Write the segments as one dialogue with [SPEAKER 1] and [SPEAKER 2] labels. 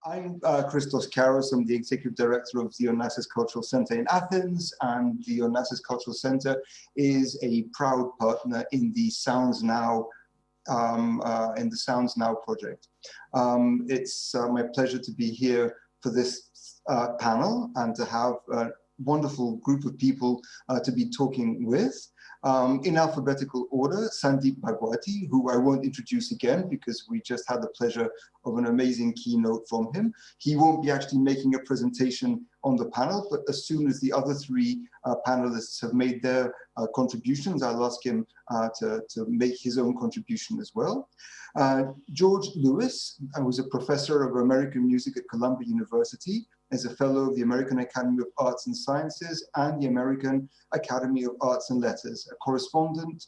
[SPEAKER 1] I'm Christos Carras. I'm the Executive Director of the Onassis Cultural Center in Athens, and the Onassis Cultural Center is a proud partner in the Sounds Now project. It's my pleasure to be here for this panel and to have a wonderful group of people to be talking with. In alphabetical order, Sandeep Bhagwati, who I won't introduce again because we just had the pleasure of an amazing keynote from him. He won't be actually making a presentation on the panel, but as soon as the other three panelists have made their contributions, I'll ask him to make his own contribution as well. George Lewis, who's a professor of American music at Columbia University, is a fellow of the American Academy of Arts and Sciences and the American Academy of Arts and Letters, a corresponding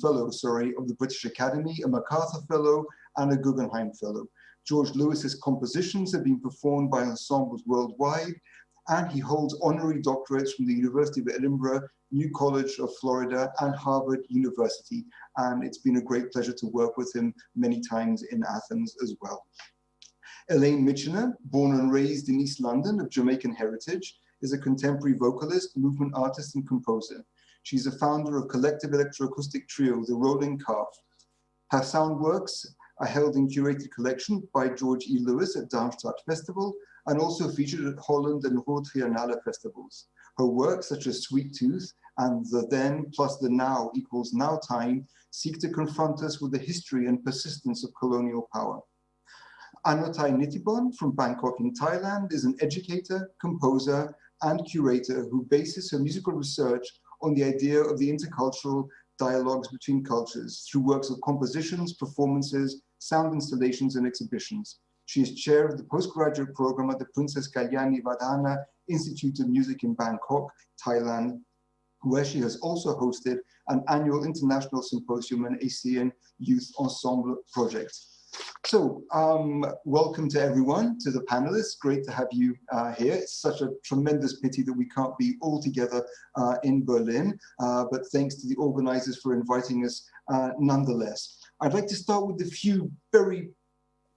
[SPEAKER 1] fellow, of the British Academy, a MacArthur Fellow, and a Guggenheim Fellow. George Lewis's compositions have been performed by ensembles worldwide, and he holds honorary doctorates from the University of Edinburgh, New College of Florida, and Harvard University. And it's been a great pleasure to work with him many times in Athens as well. Elaine Mitchener, born and raised in East London of Jamaican heritage, is a contemporary vocalist, movement artist, and composer. She's a founder of collective electroacoustic trio, The Rolling Calf. Her sound works are held in curated collection by George E. Lewis at Darmstadt Festival and also featured at Holland and Ruhr Triennale festivals. Her works, such as Sweet Tooth and The Then plus the Now equals Now Time, seek to confront us with the history and persistence of colonial power. Anothai Nitibhon from Bangkok in Thailand is an educator, composer, and curator who bases her musical research on the idea of the intercultural dialogues between cultures through works of compositions, performances, sound installations, and exhibitions. She is chair of the postgraduate program at the Princess Kalyani Vadhana Institute of Music in Bangkok, Thailand, where she has also hosted an annual international symposium and ASEAN Youth Ensemble project. So, welcome to everyone, to the panelists. Great to have you here. It's such a tremendous pity that we can't be all together in Berlin, but thanks to the organizers for inviting us nonetheless. I'd like to start with a few very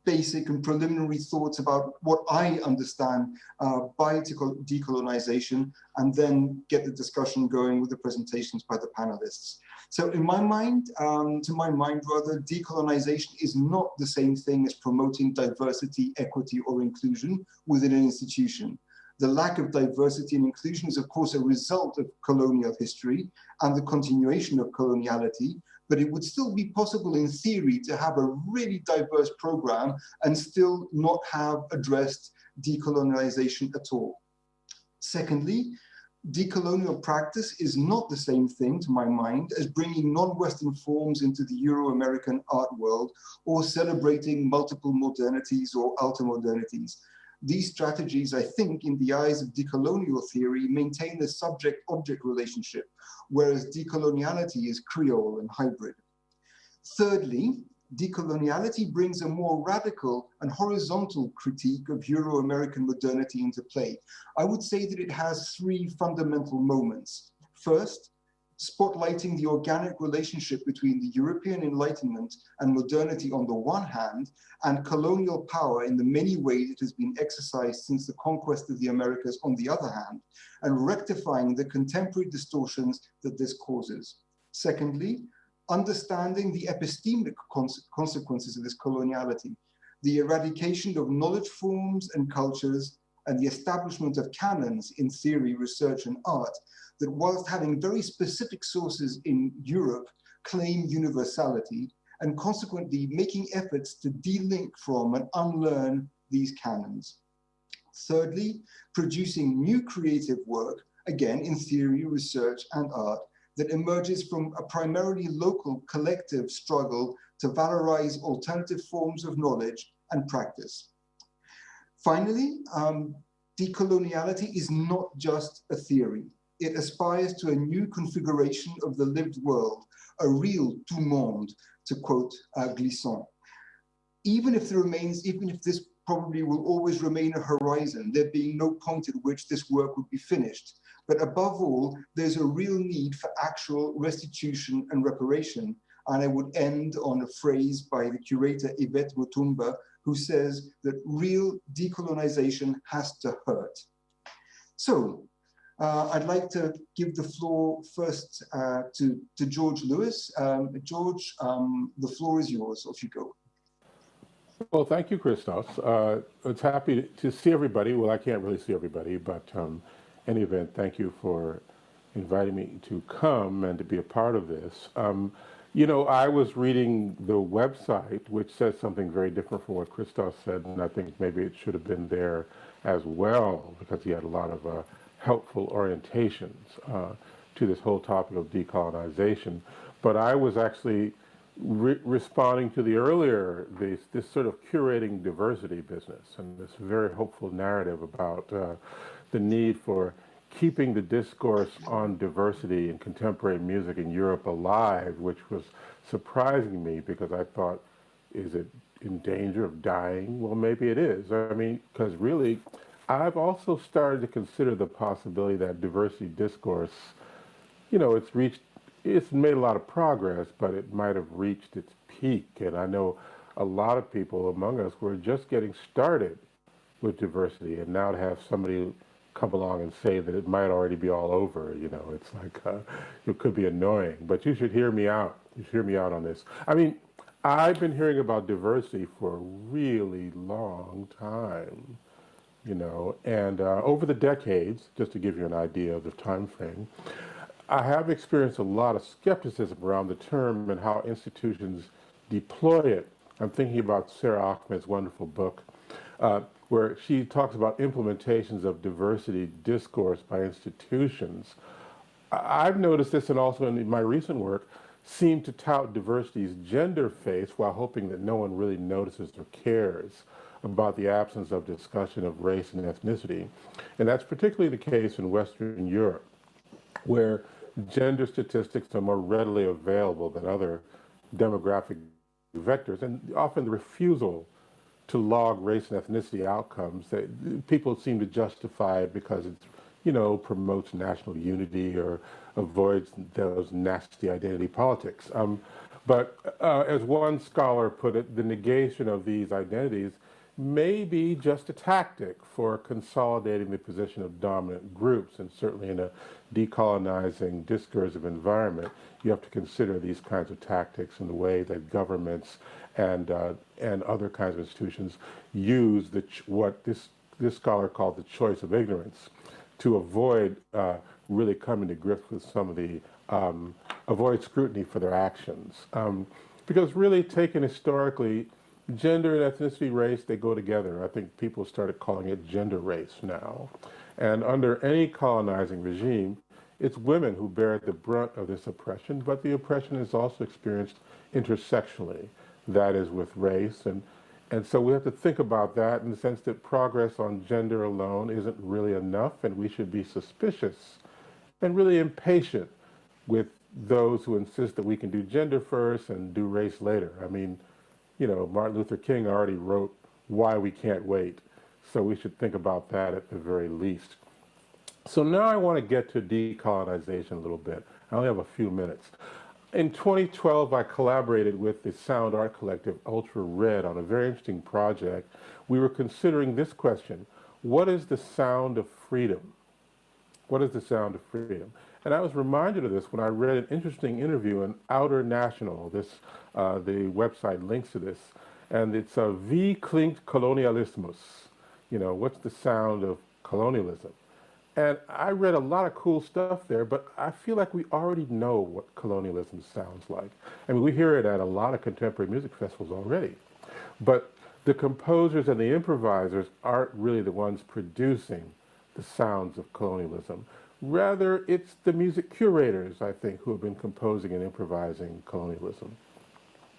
[SPEAKER 1] basic and preliminary thoughts about what I understand by decolonization, and then get the discussion going with the presentations by the panelists. So in my mind, decolonization is not the same thing as promoting diversity, equity, or inclusion within an institution. The lack of diversity and inclusion is, of course, a result of colonial history and the continuation of coloniality, but it would still be possible in theory to have a really diverse program and still not have addressed decolonization at all. Secondly, decolonial practice is not the same thing, to my mind, as bringing non-Western forms into the Euro-American art world or celebrating multiple modernities or altermodernities. These strategies, I think, in the eyes of decolonial theory, maintain a subject-object relationship, whereas decoloniality is Creole and hybrid. Thirdly, decoloniality brings a more radical and horizontal critique of Euro-American modernity into play. I would say that it has three fundamental moments. First, spotlighting the organic relationship between the European Enlightenment and modernity on the one hand, and colonial power in the many ways it has been exercised since the conquest of the Americas on the other hand, and rectifying the contemporary distortions that this causes. Secondly, understanding the epistemic consequences of this coloniality, the eradication of knowledge forms and cultures, and the establishment of canons in theory, research, and art that, whilst having very specific sources in Europe, claim universality, and consequently making efforts to de-link from and unlearn these canons. Thirdly, producing new creative work, again in theory, research, and art, that emerges from a primarily local collective struggle to valorize alternative forms of knowledge and practice. Finally, decoloniality is not just a theory. It aspires to a new configuration of the lived world, a real tout monde, to quote Glissant. Even if this probably will always remain a horizon, there being no point at which this work would be finished. But above all, there's a real need for actual restitution and reparation. And I would end on a phrase by the curator Yvette Mutumba, who says that real decolonization has to hurt. So I'd like to give the floor first to George Lewis. George, the floor is yours. Off you go.
[SPEAKER 2] Well, thank you, Christos. It's happy to see everybody. Well, I can't really see everybody, but in any event, thank you for inviting me to come and to be a part of this. You know, I was reading the website, which says something very different from what Christos said, and I think maybe it should have been there as well, because he had a lot of helpful orientations to this whole topic of decolonization. But I was actually responding to the earlier, this sort of curating diversity business and this very hopeful narrative about the need for keeping the discourse on diversity in contemporary music in Europe alive, which was surprising me because I thought, is it in danger of dying? Well, maybe it is. I mean, because really, I've also started to consider the possibility that diversity discourse, you know, it's made a lot of progress, but it might have reached its peak. And I know a lot of people among us were just getting started with diversity, and now to have somebody come along and say that it might already be all over, you know, it's like, it could be annoying, but you should hear me out. You should hear me out on this. I mean, I've been hearing about diversity for a really long time, you know, and over the decades, just to give you an idea of the time frame, I have experienced a lot of skepticism around the term and how institutions deploy it. I'm thinking about Sarah Ahmed's wonderful book, where she talks about implementations of diversity discourse by institutions. I've noticed this, and also in my recent work, seem to tout diversity's gender face while hoping that no one really notices or cares about the absence of discussion of race and ethnicity. And that's particularly the case in Western Europe, where gender statistics are more readily available than other demographic vectors, and often the refusal to log race and ethnicity outcomes, people seem to justify it because it, you know, promotes national unity or avoids those nasty identity politics. But as one scholar put it, the negation of these identities may be just a tactic for consolidating the position of dominant groups, and certainly in a decolonizing discursive environment, you have to consider these kinds of tactics in the way that governments and other kinds of institutions use what this scholar called the choice of ignorance to avoid really coming to grips with some of the, avoid scrutiny for their actions. Because really taken historically, gender and ethnicity, race, they go together. I think people started calling it gender race now. And under any colonizing regime, it's women who bear the brunt of this oppression, but the oppression is also experienced intersectionally, that is with race. And so we have to think about that in the sense that progress on gender alone isn't really enough, and we should be suspicious and really impatient with those who insist that we can do gender first and do race later. I mean, you know, Martin Luther King already wrote Why We Can't Wait, so we should think about that at the very least. So now I want to get to decolonization a little bit. I only have a few minutes. In 2012, I collaborated with the sound art collective Ultra Red on a very interesting project. We were considering this question: what is the sound of freedom? What is the sound of freedom? And I was reminded of this when I read an interesting interview in Outer National. The website links to this, and it's Wie klingt Kolonialismus? You know, what's the sound of colonialism? And I read a lot of cool stuff there, but I feel like we already know what colonialism sounds like. I mean, we hear it at a lot of contemporary music festivals already. But the composers and the improvisers aren't really the ones producing the sounds of colonialism. Rather, it's the music curators, I think, who have been composing and improvising colonialism.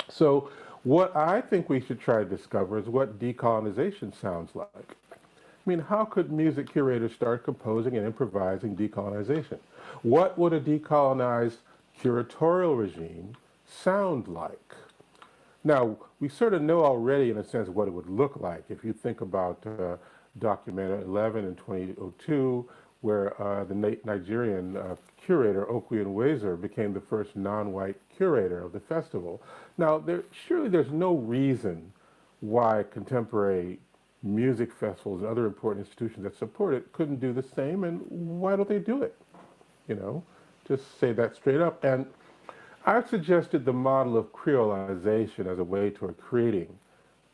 [SPEAKER 2] So what I think we should try to discover is what decolonization sounds like. I mean, how could music curators start composing and improvising decolonization? What would a decolonized curatorial regime sound like? Now, we sort of know already, in a sense, what it would look like. If you think about Document 11 in 2002, where the Nigerian curator, Okwuenwezor, became the first non-white curator of the festival. Now, surely there's no reason why contemporary music festivals and other important institutions that support it couldn't do the same, and why don't they do it? You know, just say that straight up. And I've suggested the model of creolization as a way toward creating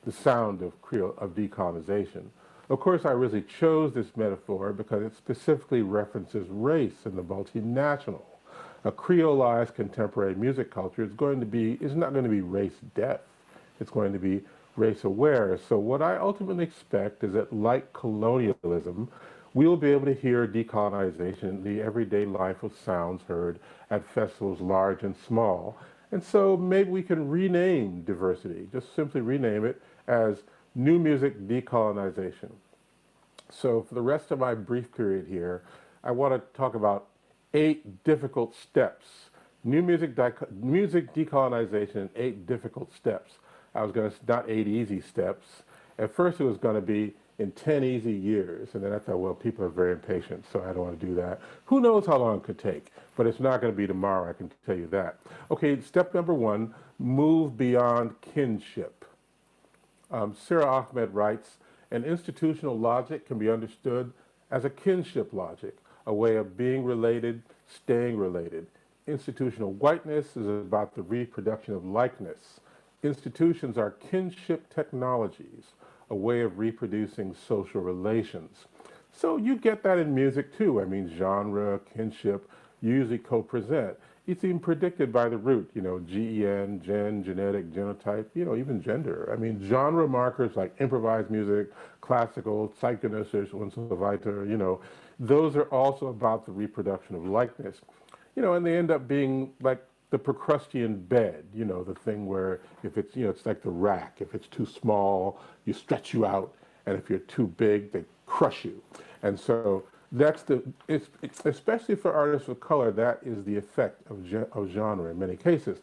[SPEAKER 2] the sound of decolonization. Of course, I really chose this metaphor because it specifically references race and the multinational. A creolized contemporary music culture is not going to be race deaf. It's going to be race aware. So what I ultimately expect is that, like colonialism, we'll be able to hear decolonization in the everyday life of sounds heard at festivals large and small. And so maybe we can rename diversity, just simply rename it as New Music Decolonization. So for the rest of my brief period here, I want to talk about 8 difficult steps. New music decolonization in 8 difficult steps. I was going to, not 8 easy steps. At first it was going to be in 10 easy years. And then I thought, well, people are very impatient, so I don't want to do that. Who knows how long it could take, but it's not going to be tomorrow, I can tell you that. Okay, step number 1, move beyond kinship. Sarah Ahmed writes, an institutional logic can be understood as a kinship logic, a way of being related, staying related. Institutional whiteness is about the reproduction of likeness. Institutions are kinship technologies, a way of reproducing social relations. So you get that in music too. I mean, genre, kinship, usually co-present. It's even predicted by the root, you know, gen, genetic, genotype, you know, even gender. I mean, genre markers like improvised music, classical, zeitgenössisch und so weiter, you know, those are also about the reproduction of likeness. You know, and they end up being like the Procrustean bed, you know, the thing where if it's, you know, it's like the rack. If it's too small, you stretch you out, and if you're too big, they crush you. And so that's especially for artists of color, that is the effect of genre in many cases.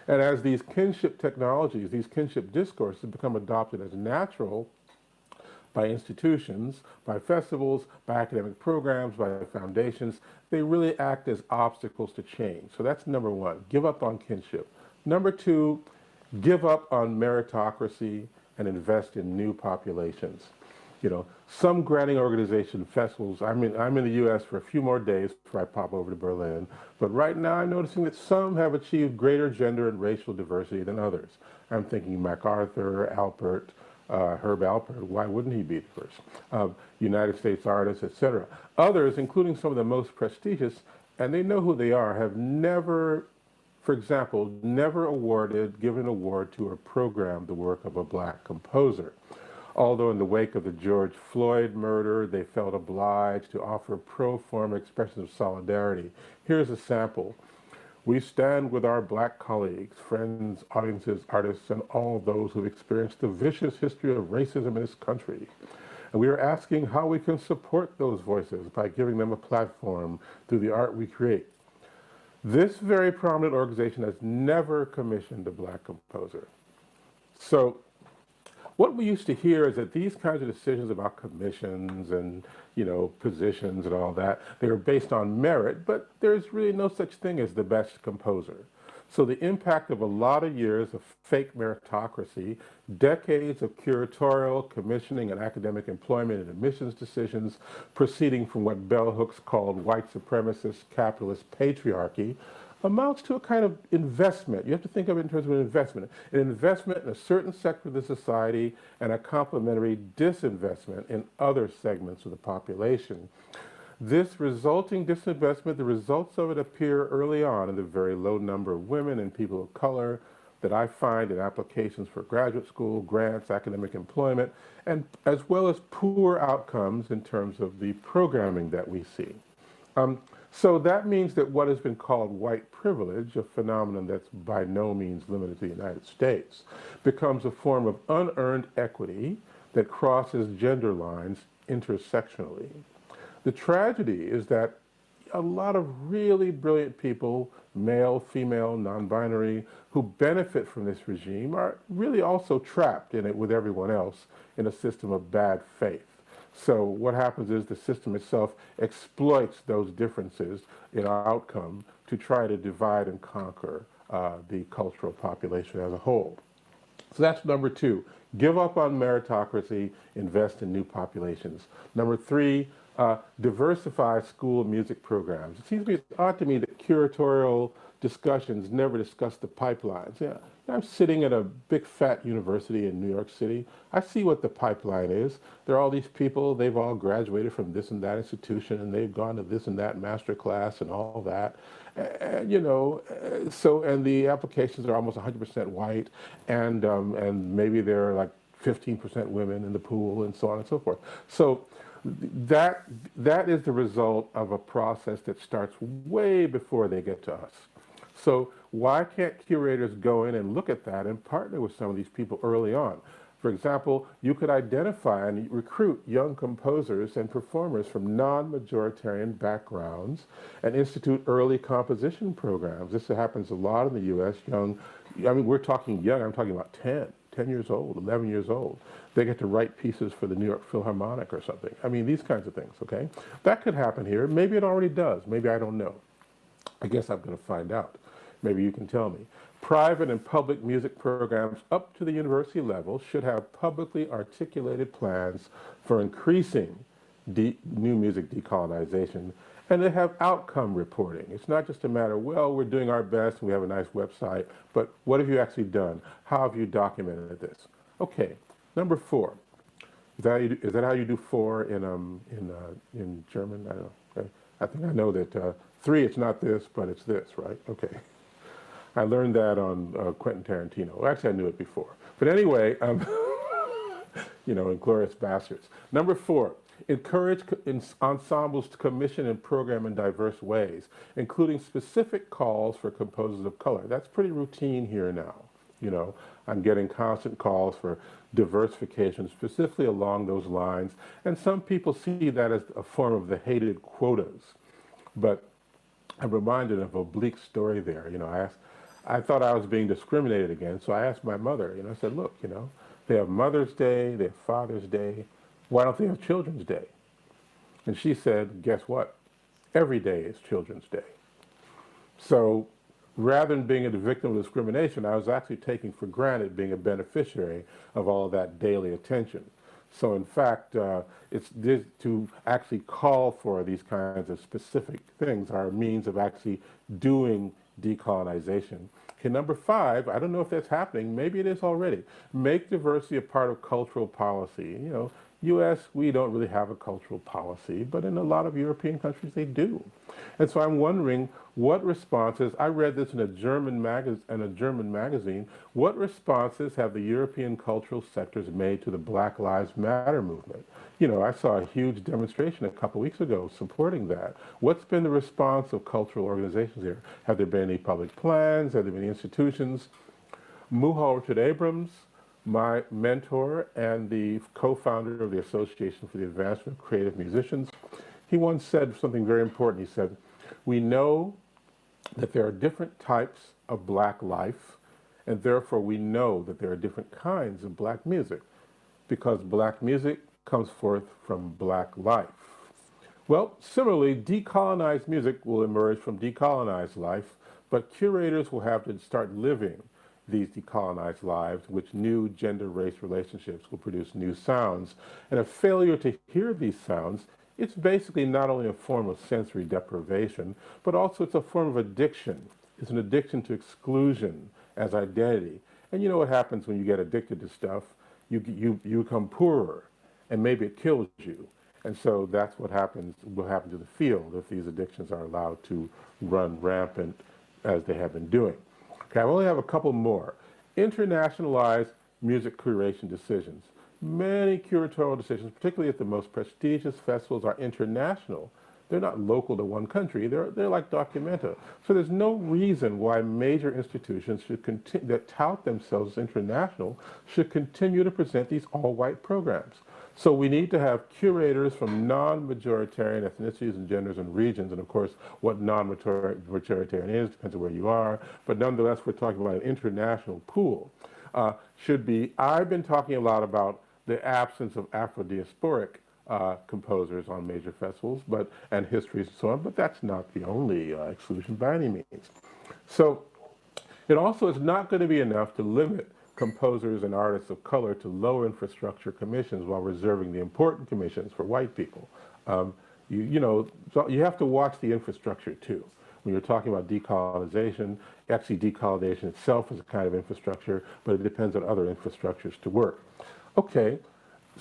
[SPEAKER 2] And as these kinship technologies, these kinship discourses become adopted as natural by institutions, by festivals, by academic programs, by foundations, they really act as obstacles to change. So that's number 1, give up on kinship. Number 2, give up on meritocracy and invest in new populations. You know, some granting organization festivals, I'm in the US for a few more days before I pop over to Berlin, but right now I'm noticing that some have achieved greater gender and racial diversity than others. I'm thinking MacArthur, Alpert, Herb Alpert, why wouldn't he be the first? United States artists, etc. Others, including some of the most prestigious, and they know who they are, have never, for example, never given an award to or programmed the work of a black composer. Although in the wake of the George Floyd murder, they felt obliged to offer pro forma expressions of solidarity. Here's a sample. We stand with our black colleagues, friends, audiences, artists, and all those who've experienced the vicious history of racism in this country. And we are asking how we can support those voices by giving them a platform through the art we create. This very prominent organization has never commissioned a black composer. So what we used to hear is that these kinds of decisions about commissions and, you know, positions and all that, they are based on merit, but there's really no such thing as the best composer. So the impact of a lot of years of fake meritocracy, decades of curatorial, commissioning, and academic employment and admissions decisions proceeding from what bell hooks called white supremacist capitalist patriarchy, amounts to a kind of investment. You have to think of it in terms of an investment in a certain sector of the society and a complementary disinvestment in other segments of the population. This resulting disinvestment, the results of it appear early on in the very low number of women and people of color that I find in applications for graduate school, grants, academic employment, and as well as poor outcomes in terms of the programming that we see. So that means that what has been called white privilege, a phenomenon that's by no means limited to the United States, becomes a form of unearned equity that crosses gender lines intersectionally. The tragedy is that a lot of really brilliant people, male, female, non-binary, who benefit from this regime are really also trapped in it with everyone else in a system of bad faith. So what happens is the system itself exploits those differences in outcome to try to divide and conquer the cultural population as a whole. So that's number two. Give up on meritocracy, invest in new populations. Number three, diversify school music programs. It seems to be odd to me that curatorial discussions never discuss the pipelines. Yeah, I'm sitting at a big fat university in New York City. I see what the pipeline is. There are all these people, they've all graduated from this and that institution, and they've gone to this and that master class and all that. And, and the applications are almost 100% white, and maybe there are like 15% women in the pool, and so on and so forth. So that is the result of a process that starts way before they get to us. So why can't curators go in and look at that and partner with some of these people early on? For example, you could identify and recruit young composers and performers from non-majoritarian backgrounds and institute early composition programs. This happens a lot in the U.S. We're talking young, I'm talking about 10 years old, 11 years old. They get to write pieces for the New York Philharmonic or something. I mean, these kinds of things, okay? That could happen here. Maybe it already does. Maybe I don't know. I guess I'm going to find out. Maybe you can tell me. Private and public music programs up to the university level should have publicly articulated plans for increasing new music decolonization, and they have outcome reporting. It's not just a matter, well, we're doing our best and we have a nice website, but what have you actually done? How have you documented this? Okay, number four. Is that how you do four in German? I don't know. Okay. I think I know that three, it's not this, but it's this, right? Okay. I learned that on Quentin Tarantino. Well, actually, I knew it before. But anyway, Inglourious Basterds. Number four, encourage ensembles to commission and program in diverse ways, including specific calls for composers of color. That's pretty routine here now. I'm getting constant calls for diversification, specifically along those lines. And some people see that as a form of the hated quotas. But I'm reminded of a bleak story there. I thought I was being discriminated against, so I asked my mother, I said, look, they have Mother's Day, they have Father's Day, why don't they have Children's Day? And she said, guess what? Every day is Children's Day. So rather than being a victim of discrimination, I was actually taking for granted being a beneficiary of all of that daily attention. So in fact, it's this, to actually call for these kinds of specific things are a means of actually doing decolonization. Okay, number five, I don't know if that's happening, maybe it is already. Make diversity a part of cultural policy. U.S., we don't really have a cultural policy, but in a lot of European countries they do. And so I'm wondering what responses, I read this in a German magazine, what responses have the European cultural sectors made to the Black Lives Matter movement? I saw a huge demonstration a couple weeks ago supporting that. What's been the response of cultural organizations here? Have there been any public plans? Have there been any institutions? Muhal Richard Abrams, my mentor and the co-founder of the Association for the Advancement of Creative Musicians, he once said something very important. He said, we know that there are different types of Black life, and therefore we know that there are different kinds of Black music, because Black music comes forth from Black life. Well, similarly, decolonized music will emerge from decolonized life, but curators will have to start living these decolonized lives, which new gender-race relationships will produce new sounds. And a failure to hear these sounds, it's basically not only a form of sensory deprivation, but also it's a form of addiction. It's an addiction to exclusion as identity. And you know what happens when you get addicted to stuff? You become poorer, and maybe it kills you. And so that's what will happen to the field if these addictions are allowed to run rampant as they have been doing. Okay, I only have a couple more. Internationalized music curation decisions. Many curatorial decisions, particularly at the most prestigious festivals, are international. They're not local to one country. They're like documenta. So there's no reason why major institutions that tout themselves as international should continue to present these all-white programs. So we need to have curators from non-majoritarian ethnicities and genders and regions, and of course what non-majoritarian is, depends on where you are, but nonetheless we're talking about an international pool. I've been talking a lot about the absence of Afro-diasporic composers on major festivals, and histories and so on, but that's not the only exclusion by any means. So it also is not going to be enough to limit composers and artists of color to low infrastructure commissions while reserving the important commissions for white people. So you have to watch the infrastructure too. When you're talking about decolonization, actually decolonization itself is a kind of infrastructure, but it depends on other infrastructures to work. Okay,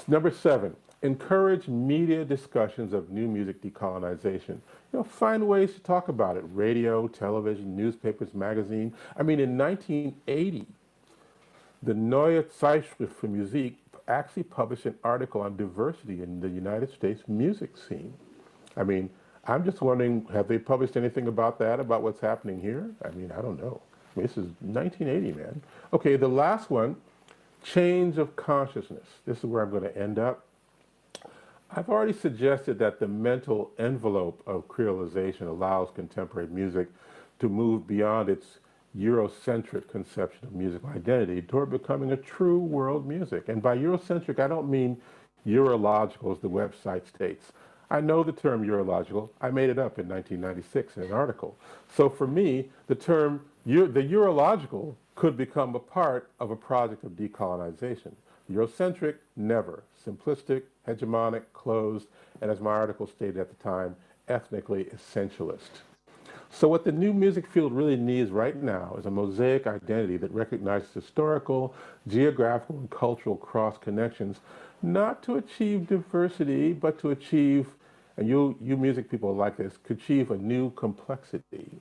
[SPEAKER 2] number 7, encourage media discussions of new music decolonization. Find ways to talk about it. Radio, television, newspapers, magazine. I mean, in 1980, the Neue Zeitschrift für Musik actually published an article on diversity in the United States music scene. I mean, I'm just wondering, have they published anything about that, about what's happening here? I mean, I don't know. I mean, this is 1980, man. Okay, the last one, change of consciousness. This is where I'm going to end up. I've already suggested that the mental envelope of creolization allows contemporary music to move beyond its Eurocentric conception of musical identity toward becoming a true world music. And by Eurocentric, I don't mean eurological, as the website states. I know the term eurological. I made it up in 1996 in an article. So for me, the term, the eurological could become a part of a project of decolonization. Eurocentric, never. Simplistic, hegemonic, closed, and as my article stated at the time, ethnically essentialist. So what the new music field really needs right now is a mosaic identity that recognizes historical, geographical, and cultural cross-connections, not to achieve diversity, but to achieve, and you music people like this, could achieve a new complexity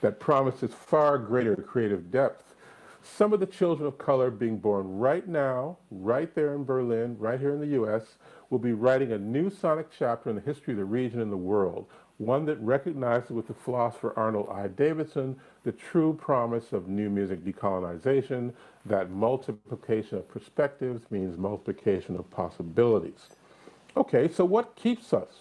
[SPEAKER 2] that promises far greater creative depth. Some of the children of color being born right now, right there in Berlin, right here in the US, will be writing a new sonic chapter in the history of the region and the world, one that recognizes with the philosopher Arnold I. Davidson the true promise of new music decolonization, that multiplication of perspectives means multiplication of possibilities. Okay, so what keeps us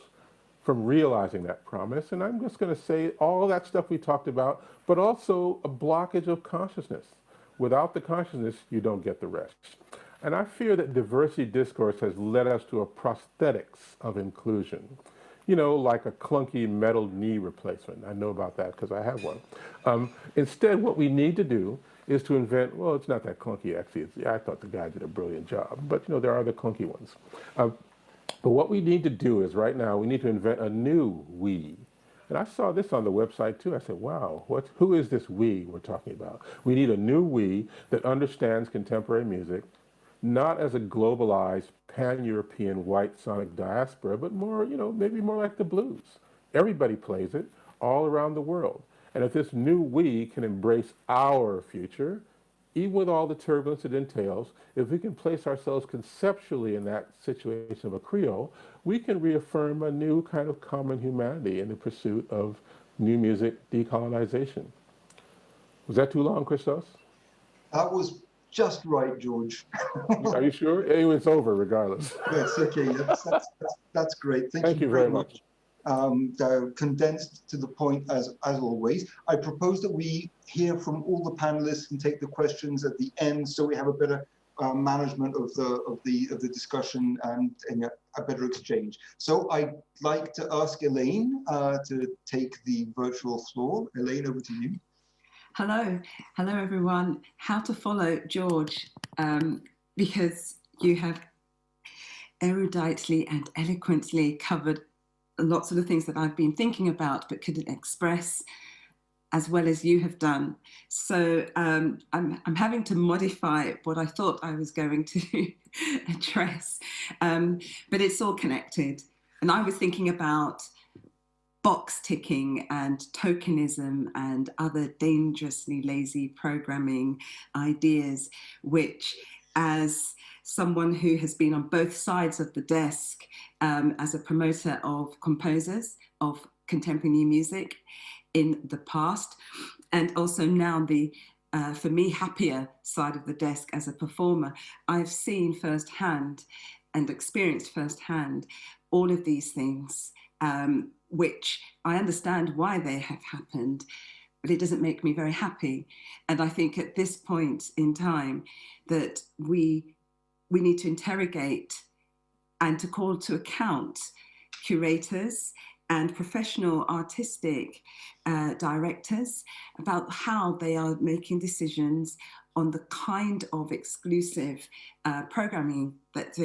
[SPEAKER 2] from realizing that promise? And I'm just going to say all that stuff we talked about, but also a blockage of consciousness. Without the consciousness, you don't get the rest. And I fear that diversity discourse has led us to a prosthetics of inclusion. Like a clunky metal knee replacement. I know about that because I have one. Instead, what we need to do is to invent, well, it's not that clunky, actually. I thought the guy did a brilliant job, but there are other clunky ones. But what we need to do is right now, we need to invent a new we. And I saw this on the website too. I said, wow, who is this we we're talking about? We need a new we that understands contemporary music, not as a globalized pan-European white sonic diaspora, but more, maybe more like the blues. Everybody plays it all around the world. And if this new we can embrace our future, even with all the turbulence it entails, if we can place ourselves conceptually in that situation of a Creole, we can reaffirm a new kind of common humanity in the pursuit of new music decolonization. Was that too long, Christos?
[SPEAKER 1] That was just right, George.
[SPEAKER 2] Are you sure? Anyway, it's over regardless.
[SPEAKER 1] Yes, okay, that's great.
[SPEAKER 2] Thank you very much.
[SPEAKER 1] Condensed to the point as always. I propose that we hear from all the panelists and take the questions at the end, so we have a better management of the discussion and a better exchange. So I'd like to ask Elaine to take the virtual floor. Elaine, over to you.
[SPEAKER 3] Hello everyone. How to follow George, because you have eruditely and eloquently covered lots of the things that I've been thinking about but couldn't express as well as you have done. So I'm having to modify what I thought I was going to address, but it's all connected. And I was thinking about box ticking and tokenism and other dangerously lazy programming ideas, which, as someone who has been on both sides of the desk as a promoter of composers of contemporary new music in the past, and also now the, for me, happier side of the desk as a performer, I've seen firsthand and experienced firsthand all of these things, which I understand why they have happened, but it doesn't make me very happy. And I think at this point in time that we need to interrogate and to call to account curators and professional artistic directors about how they are making decisions on the kind of exclusive programming that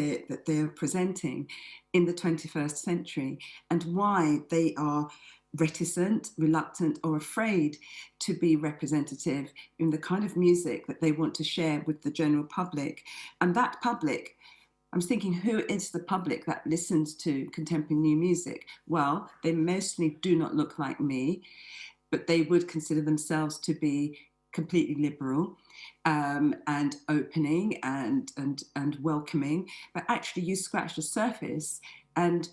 [SPEAKER 3] they're presenting in the 21st century, and why they are reticent, reluctant, or afraid to be representative in the kind of music that they want to share with the general public. And that public, I'm thinking, who is the public that listens to contemporary new music? Well, they mostly do not look like me, but they would consider themselves to be completely liberal and opening and welcoming. But actually, you scratch the surface and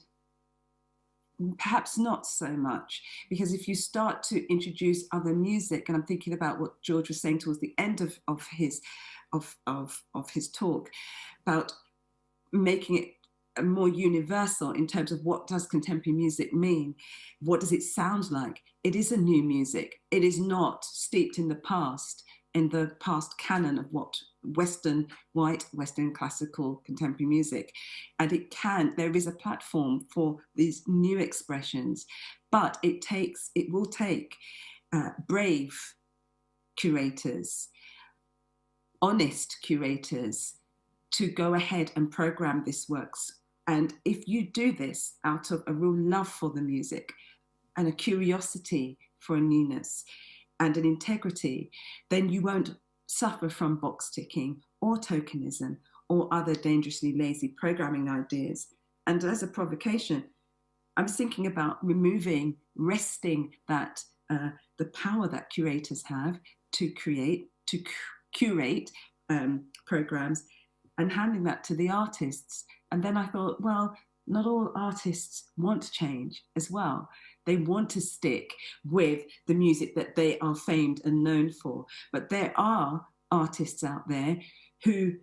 [SPEAKER 3] perhaps not so much, because if you start to introduce other music, and I'm thinking about what George was saying towards the end of his talk about making it more universal in terms of what does contemporary music mean? What does it sound like? It is a new music. It is not steeped in the past canon of what white Western classical contemporary music. And there is a platform for these new expressions, but it will take brave curators, honest curators, to go ahead and program this works. And if you do this out of a real love for the music and a curiosity for a newness and an integrity, then you won't suffer from box ticking or tokenism or other dangerously lazy programming ideas. And as a provocation, I'm thinking about wresting that the power that curators have to curate programs, and handing that to the artists. And then I thought, well, not all artists want change as well. They want to stick with the music that they are famed and known for. But there are artists out there who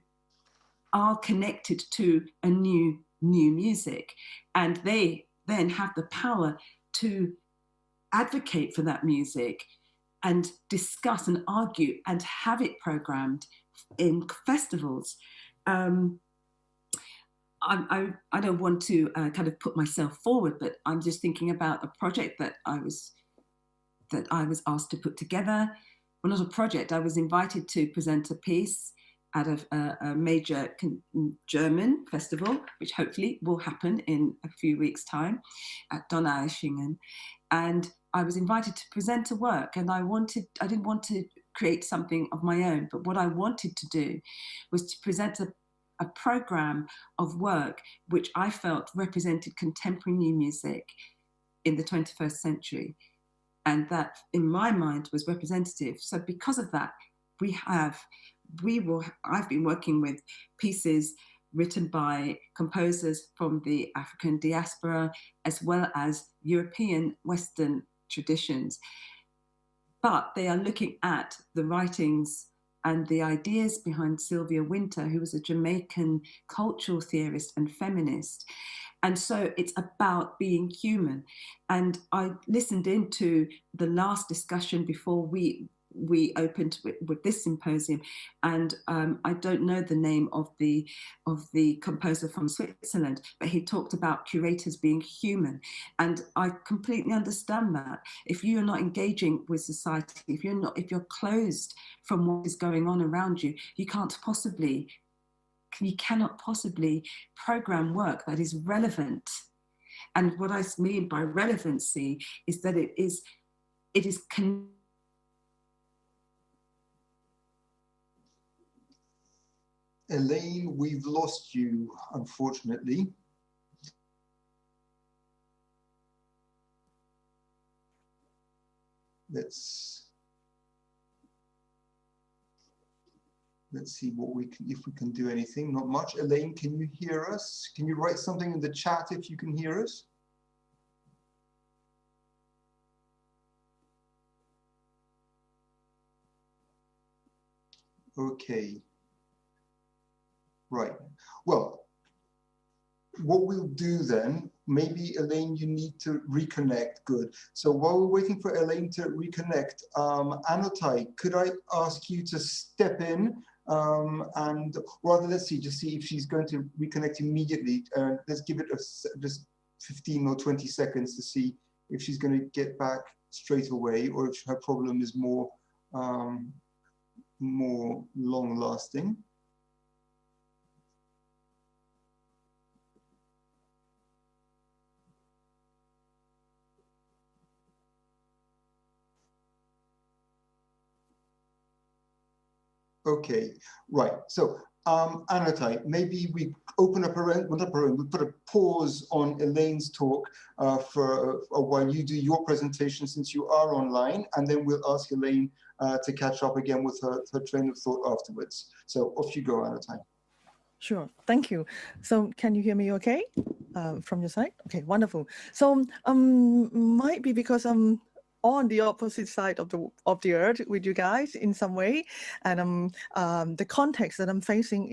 [SPEAKER 3] are connected to a new music, and they then have the power to advocate for that music and discuss and argue and have it programmed in festivals. I don't want to kind of put myself forward, but I'm just thinking about a project that I was asked to put together. Well, not a project. I was invited to present a piece at a major German festival, which hopefully will happen in a few weeks' time at Donaueschingen. And I was invited to present a work, and I didn't want to create something of my own, but what I wanted to do was to present a program of work which I felt represented contemporary new music in the 21st century, and that in my mind was representative. So because of that, I've been working with pieces written by composers from the African diaspora as well as European Western traditions. But they are looking at the writings and the ideas behind Sylvia Wynter, who was a Jamaican cultural theorist and feminist. And so it's about being human. And I listened into the last discussion before we opened with this symposium, and I don't know the name of the composer from Switzerland, but he talked about curators being human, and I completely understand that. If you are not engaging with society, if you're closed from what is going on around you, you cannot possibly program work that is relevant. And what I mean by relevancy is that it is
[SPEAKER 1] Elaine, we've lost you, unfortunately. Let's see if we can do anything. Not much. Elaine, can you hear us? Can you write something in the chat if you can hear us? Okay. Right. Well, what we'll do then, maybe Elaine, you need to reconnect. Good. So while we're waiting for Elaine to reconnect, Anothai, could I ask you to step in and rather, let's see, just see if she's going to reconnect immediately. Let's give it just 15 or 20 seconds to see if she's going to get back straight away, or if her problem is more more long-lasting. Okay, right. So, Anothai, maybe we open up we put a pause on Elaine's talk for while you do your presentation, since you are online, and then we'll ask Elaine to catch up again with her train of thought afterwards. So off you go, Anothai.
[SPEAKER 4] Sure, thank you. So can you hear me okay from your side? Okay, wonderful. So might be because I'm on the opposite side of the earth with you guys in some way, and the context that I'm facing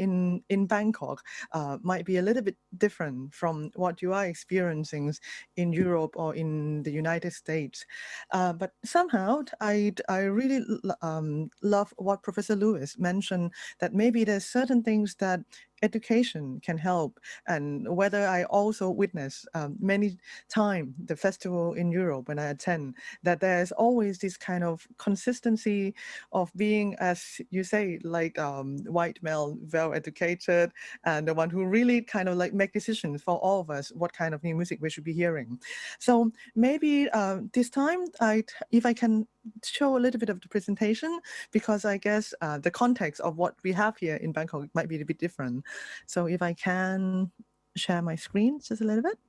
[SPEAKER 4] in Bangkok might be a little bit different from what you are experiencing in Europe or in the United States. But somehow I really love what Professor Lewis mentioned, that maybe there's certain things that education can help, and whether I also witness many times the festival in Europe when I attend, that there's always this kind of consistency of being, as you say, like white male, well educated, and the one who really kind of like make decisions for all of us what kind of new music we should be hearing. So maybe this time if I can show a little bit of the presentation, because I guess the context of what we have here in Bangkok might be a bit different. So if I can share my screen just a little bit.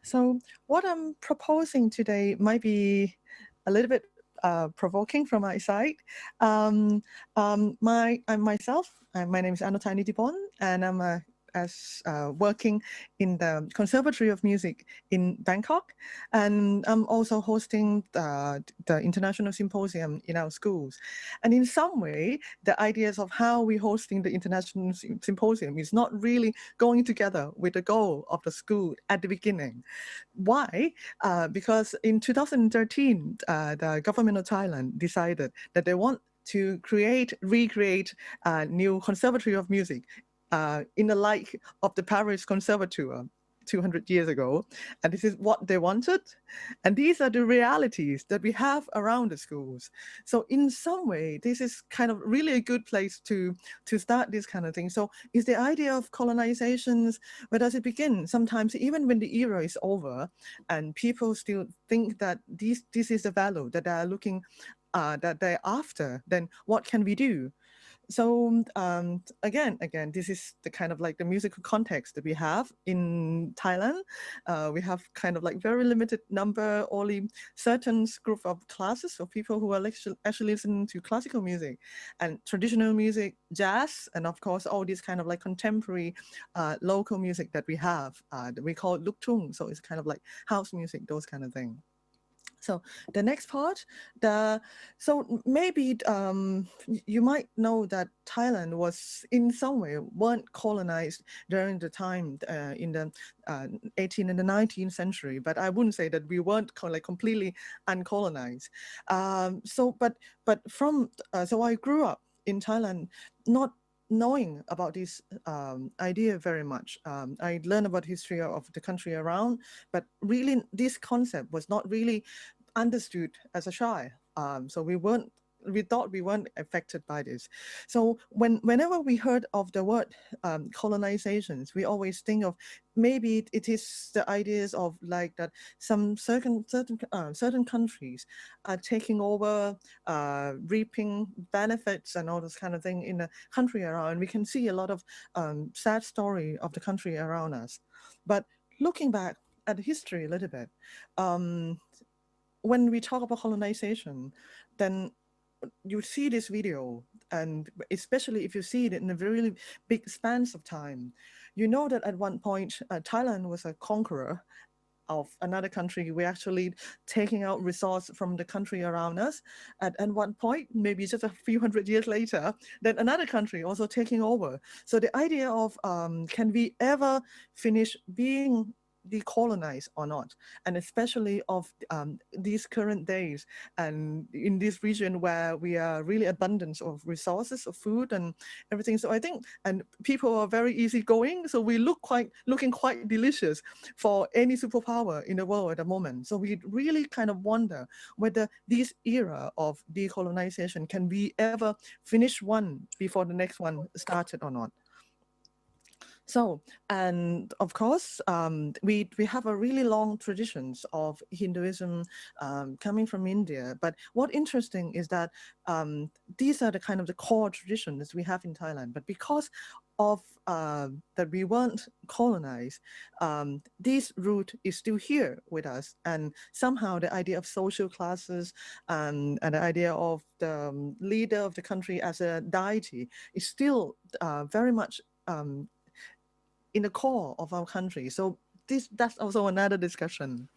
[SPEAKER 4] So what I'm proposing today might be a little bit provoking from my side. Myself, my name is Anothai Nitibhon, and I'm working in the Conservatory of Music in Bangkok, and I'm also hosting the international symposium in our schools. And in some way, the ideas of how we're hosting the international symposium is not really going together with the goal of the school at the beginning. Why? Because in 2013, the government of Thailand decided that they want to recreate a new Conservatory of Music in the like of the Paris Conservatoire 200 years ago. And this is what they wanted. And these are the realities that we have around the schools. So in some way, this is kind of really a good place to start this kind of thing. So is the idea of colonizations, where does it begin? Sometimes even when the era is over and people still think that this is the value that they are looking, that they're after, then what can we do? So again, this is the kind of like the musical context that we have in Thailand. We have kind of like very limited number, only certain group of classes of people who are actually listening to classical music and traditional music, jazz, and of course all these kind of like contemporary local music that we have. That we call luk tung, so it's kind of like house music, those kind of things. So the next part, so maybe you might know that Thailand was in some way weren't colonized during the time in the 18th and the 19th century, but I wouldn't say that we weren't like completely uncolonized. So I grew up in Thailand not knowing about this idea very much. I learned about history of the country around, but really this concept was not really understood as a child. So we thought we weren't affected by this. So whenever we heard of the word colonizations, we always think of maybe it is the ideas of like that some certain countries are taking over, reaping benefits and all this kind of thing in the country around. We can see a lot of sad story of the country around us. But looking back at history a little bit, when we talk about colonization, then you see this video, and especially if you see it in a very big spans of time, you know that at one point Thailand was a conqueror of another country. We're actually taking out resources from the country around us. At one point, maybe just a few hundred years later, then another country also taking over. So the idea of can we ever finish being decolonized or not, and especially of these current days, and in this region where we are really abundant of resources of food and everything. So I think, and people are very easygoing, so we looking quite delicious for any superpower in the world at the moment. So we really kind of wonder whether this era of decolonization can we ever finish one before the next one started or not. So, and of course, we have a really long traditions of Hinduism coming from India. But what interesting is that these are the kind of the core traditions we have in Thailand. But because of that we weren't colonized, this root is still here with us. And somehow the idea of social classes and the idea of the leader of the country as a deity is still very much in the core of our country. So that's also another discussion.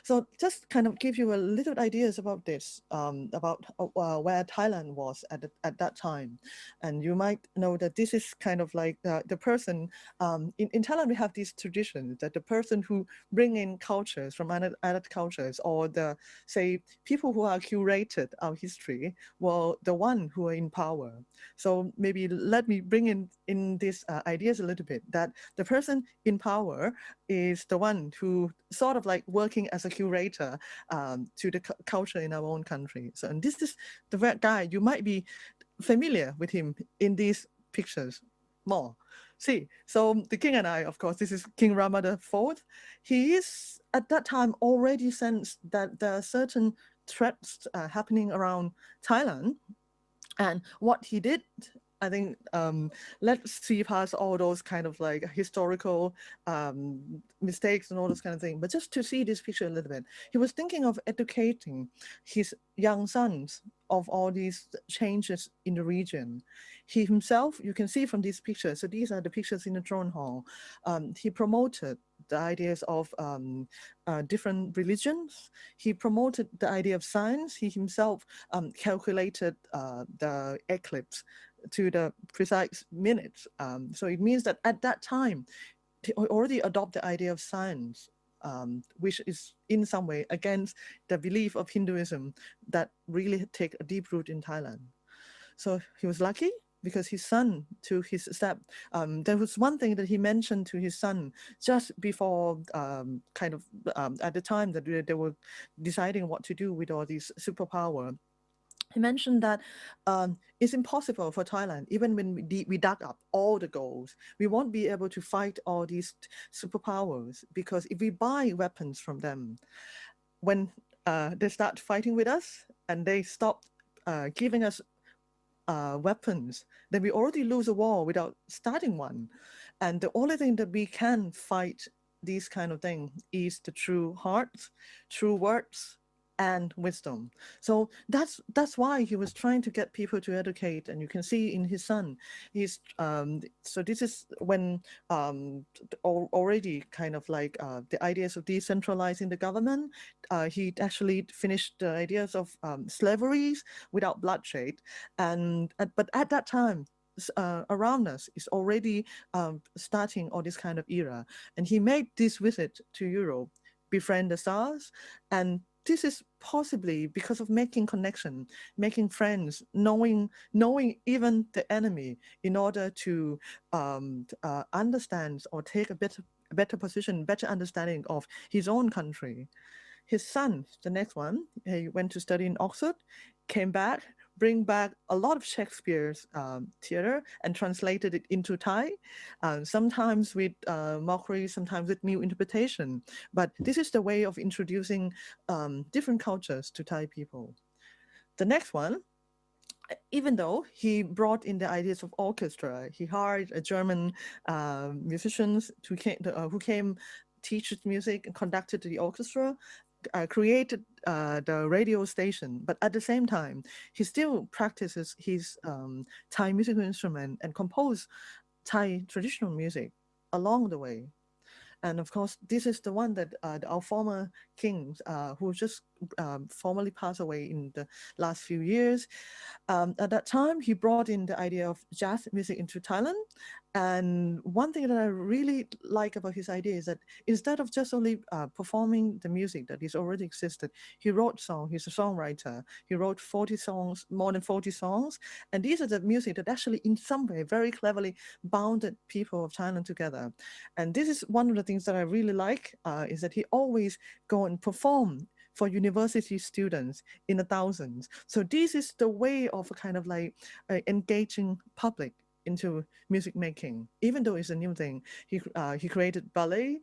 [SPEAKER 4] So just kind of give you a little ideas about this, about where Thailand was at that time. And you might know that this is kind of like the person, in Thailand we have these traditions that the person who bring in cultures from other cultures, or the, say, people who are curated our history, well, the one who are in power. So maybe let me bring in these ideas a little bit, that the person in power is the one who sort of like working as a curator to the culture in our own country. So, and this is the guy, you might be familiar with him in these pictures more. See, so the king and I, of course, this is King Rama IV. He is at that time already sensed that there are certain threats happening around Thailand. And what he did, I think, let's see past all those kind of like historical mistakes and all those kind of things, but just to see this picture a little bit, he was thinking of educating his young sons of all these changes in the region. He himself, you can see from these pictures, so these are the pictures in the throne hall, he promoted the ideas of different religions. He promoted the idea of science. He himself calculated the eclipse to the precise minutes. So it means that at that time, he already adopted the idea of science, which is in some way against the belief of Hinduism that really take a deep root in Thailand. So he was lucky because his son took his step. There was one thing that he mentioned to his son just before at the time that they were deciding what to do with all these superpower. He mentioned that it's impossible for Thailand, even when we dug up all the goals, we won't be able to fight all these superpowers, because if we buy weapons from them, when they start fighting with us and they stop giving us weapons, then we already lose a war without starting one. And the only thing that we can fight these kind of things is the true heart, true words, and wisdom. So that's why he was trying to get people to educate. And you can see in his son, he's so this is when already kind of like the ideas of decentralizing the government. He actually finished the ideas of slaveries without bloodshed, but at that time, around us is already starting all this kind of era. And he made this visit to Europe, befriend the Tsars, and this is possibly because of making connection, making friends, knowing even the enemy, in order to understand or take a better position, better understanding of his own country. His son, the next one, he went to study in Oxford, came back, bring back a lot of Shakespeare's theater and translated it into Thai, sometimes with mockery, sometimes with new interpretation. But this is the way of introducing different cultures to Thai people. The next one, even though he brought in the ideas of orchestra, he hired a German musicians who came teach music and conducted the orchestra, created the radio station, but at the same time, he still practices his Thai musical instrument and compose Thai traditional music along the way. And of course, this is the one that our former kings who just formally passed away in the last few years. At that time, he brought in the idea of jazz music into Thailand. And one thing that I really like about his idea is that instead of just only performing the music that is already existed, he wrote songs. He's a songwriter. He wrote 40 songs, more than 40 songs. And these are the music that actually in some way very cleverly bounded people of Thailand together. And this is one of the things that I really like, is that he always go and perform for university students in the thousands. So this is the way of kind of like engaging public into music making, even though it's a new thing. He created ballet.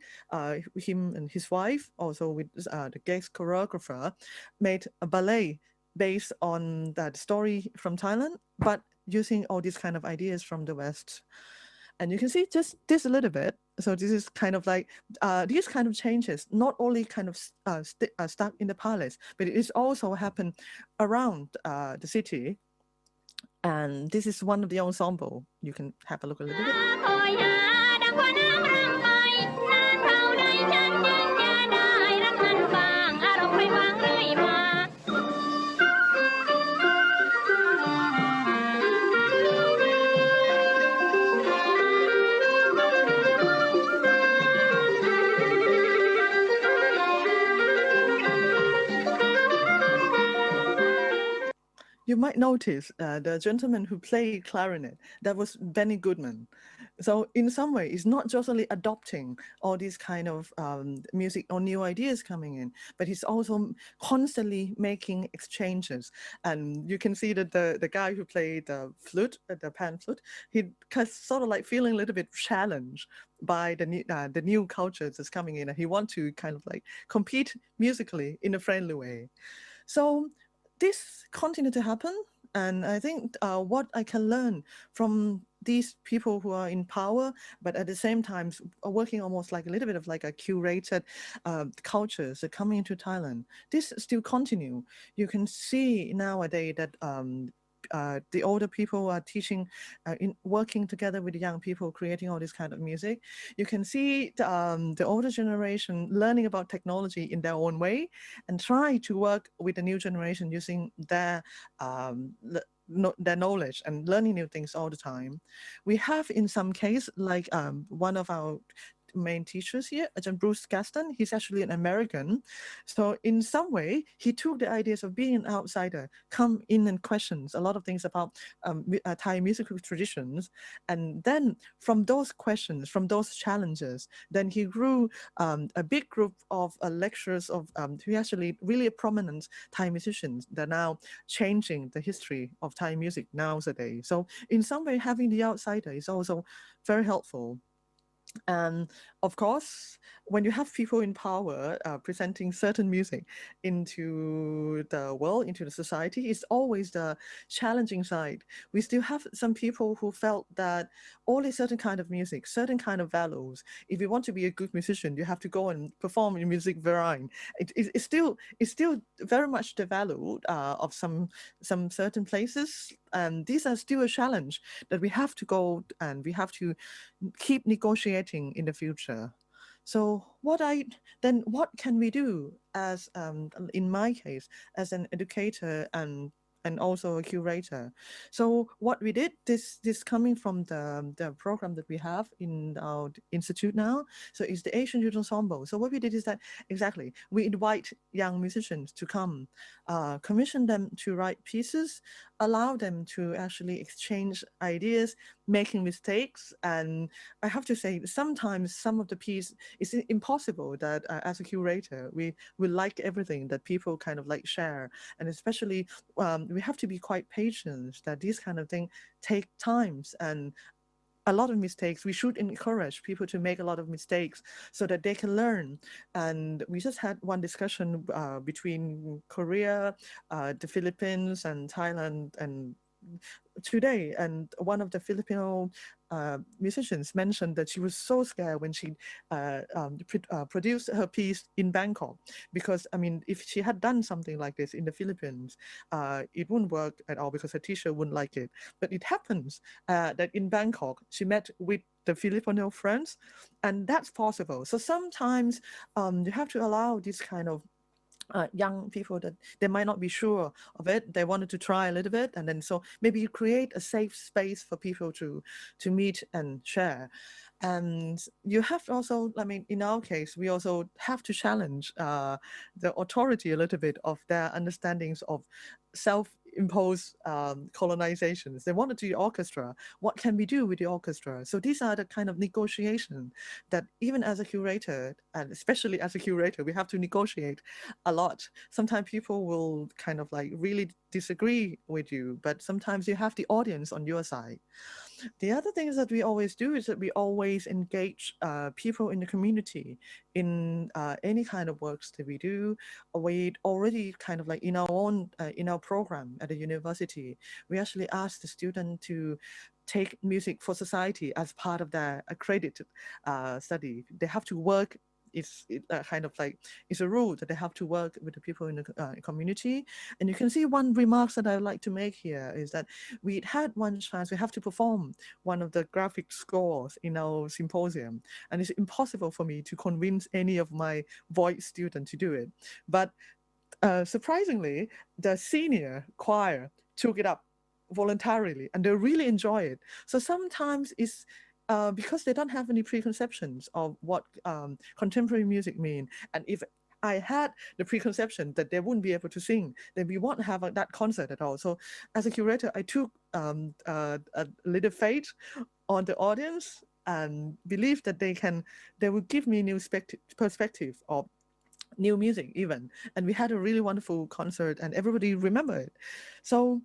[SPEAKER 4] Him and his wife, also with the guest choreographer, made a ballet based on that story from Thailand, but using all these kind of ideas from the West. And you can see just this a little bit. So this is kind of like these kind of changes, not only kind of stuck in the palace, but it is also happened around the city. And this is one of the ensemble. You can have a look a little bit. You might notice the gentleman who played clarinet, that was Benny Goodman. So in some way, it's not just only adopting all these kind of music or new ideas coming in, but he's also constantly making exchanges. And you can see that the guy who played the flute, the pan flute, he sort of like feeling a little bit challenged by the new cultures that's coming in, and he wants to kind of like compete musically in a friendly way. So this continued to happen, and I think what I can learn from these people who are in power, but at the same time are working almost like a little bit of like a curated cultures that coming into Thailand, this still continue. You can see nowadays that the older people are teaching, working together with the young people, creating all this kind of music. You can see the older generation learning about technology in their own way and try to work with the new generation using their knowledge and learning new things all the time. We have in some case, like one of our main teachers here, Ajahn Bruce Gaston, he's actually an American. So in some way, he took the ideas of being an outsider, come in and questions a lot of things about Thai musical traditions. And then from those questions, from those challenges, then he grew a big group of lecturers of who actually really prominent Thai musicians that are now changing the history of Thai music nowadays. So in some way, having the outsider is also very helpful. And of course, when you have people in power presenting certain music into the world, into the society, it's always the challenging side. We still have some people who felt that only certain kind of music, certain kind of values, if you want to be a good musician, you have to go and perform in music variety. It's still very much the value of some certain places. And these are still a challenge that we have to go and we have to keep negotiating in the future. So what can we do as, in my case, as an educator and also a curator? So what we did, this coming from the program that we have in our institute now, so it's the Asian Youth Ensemble. So what we did is that, exactly, we invite young musicians to come, commission them to write pieces, allow them to actually exchange ideas, making mistakes. And I have to say, sometimes some of the piece is impossible that as a curator, we like everything that people kind of like share. And especially we have to be quite patient that these kind of things take times and a lot of mistakes. We should encourage people to make a lot of mistakes so that they can learn. And we just had one discussion between Korea, the Philippines, and Thailand, and today, and one of the Filipino musicians mentioned that she was so scared when she produced her piece in Bangkok, because I mean, if she had done something like this in the Philippines, it wouldn't work at all because her teacher wouldn't like it. But it happens that in Bangkok she met with the Filipino friends, and that's possible. So sometimes you have to allow this kind of young people that they might not be sure of it. They wanted to try a little bit, and then so maybe you create a safe space for people to meet and share. And you have to also, I mean, in our case, we also have to challenge the authority a little bit of their understandings of self-imposed colonizations. They wanted the orchestra. What can we do with the orchestra? So these are the kind of negotiation that even as a curator, and especially as a curator, we have to negotiate a lot. Sometimes people will kind of like really disagree with you, but sometimes you have the audience on your side. The other things that we always do is that we always engage people in the community in any kind of works that we do. We already kind of like in our own, in our program at the university, we actually ask the student to take music for society as part of their accredited study. They have to work. It's kind of like, it's a rule that they have to work with the people in the community. And you can see one remark that I would like to make here is that we had one chance, we have to perform one of the graphic scores in our symposium. And it's impossible for me to convince any of my voice students to do it. But surprisingly, the senior choir took it up voluntarily and they really enjoy it. So sometimes it's because they don't have any preconceptions of what contemporary music mean. And if I had the preconception that they wouldn't be able to sing, then we won't have that concert at all. So as a curator, I took a little faith on the audience and believe that they will give me new perspective of new music even. And we had a really wonderful concert and everybody remembered it. So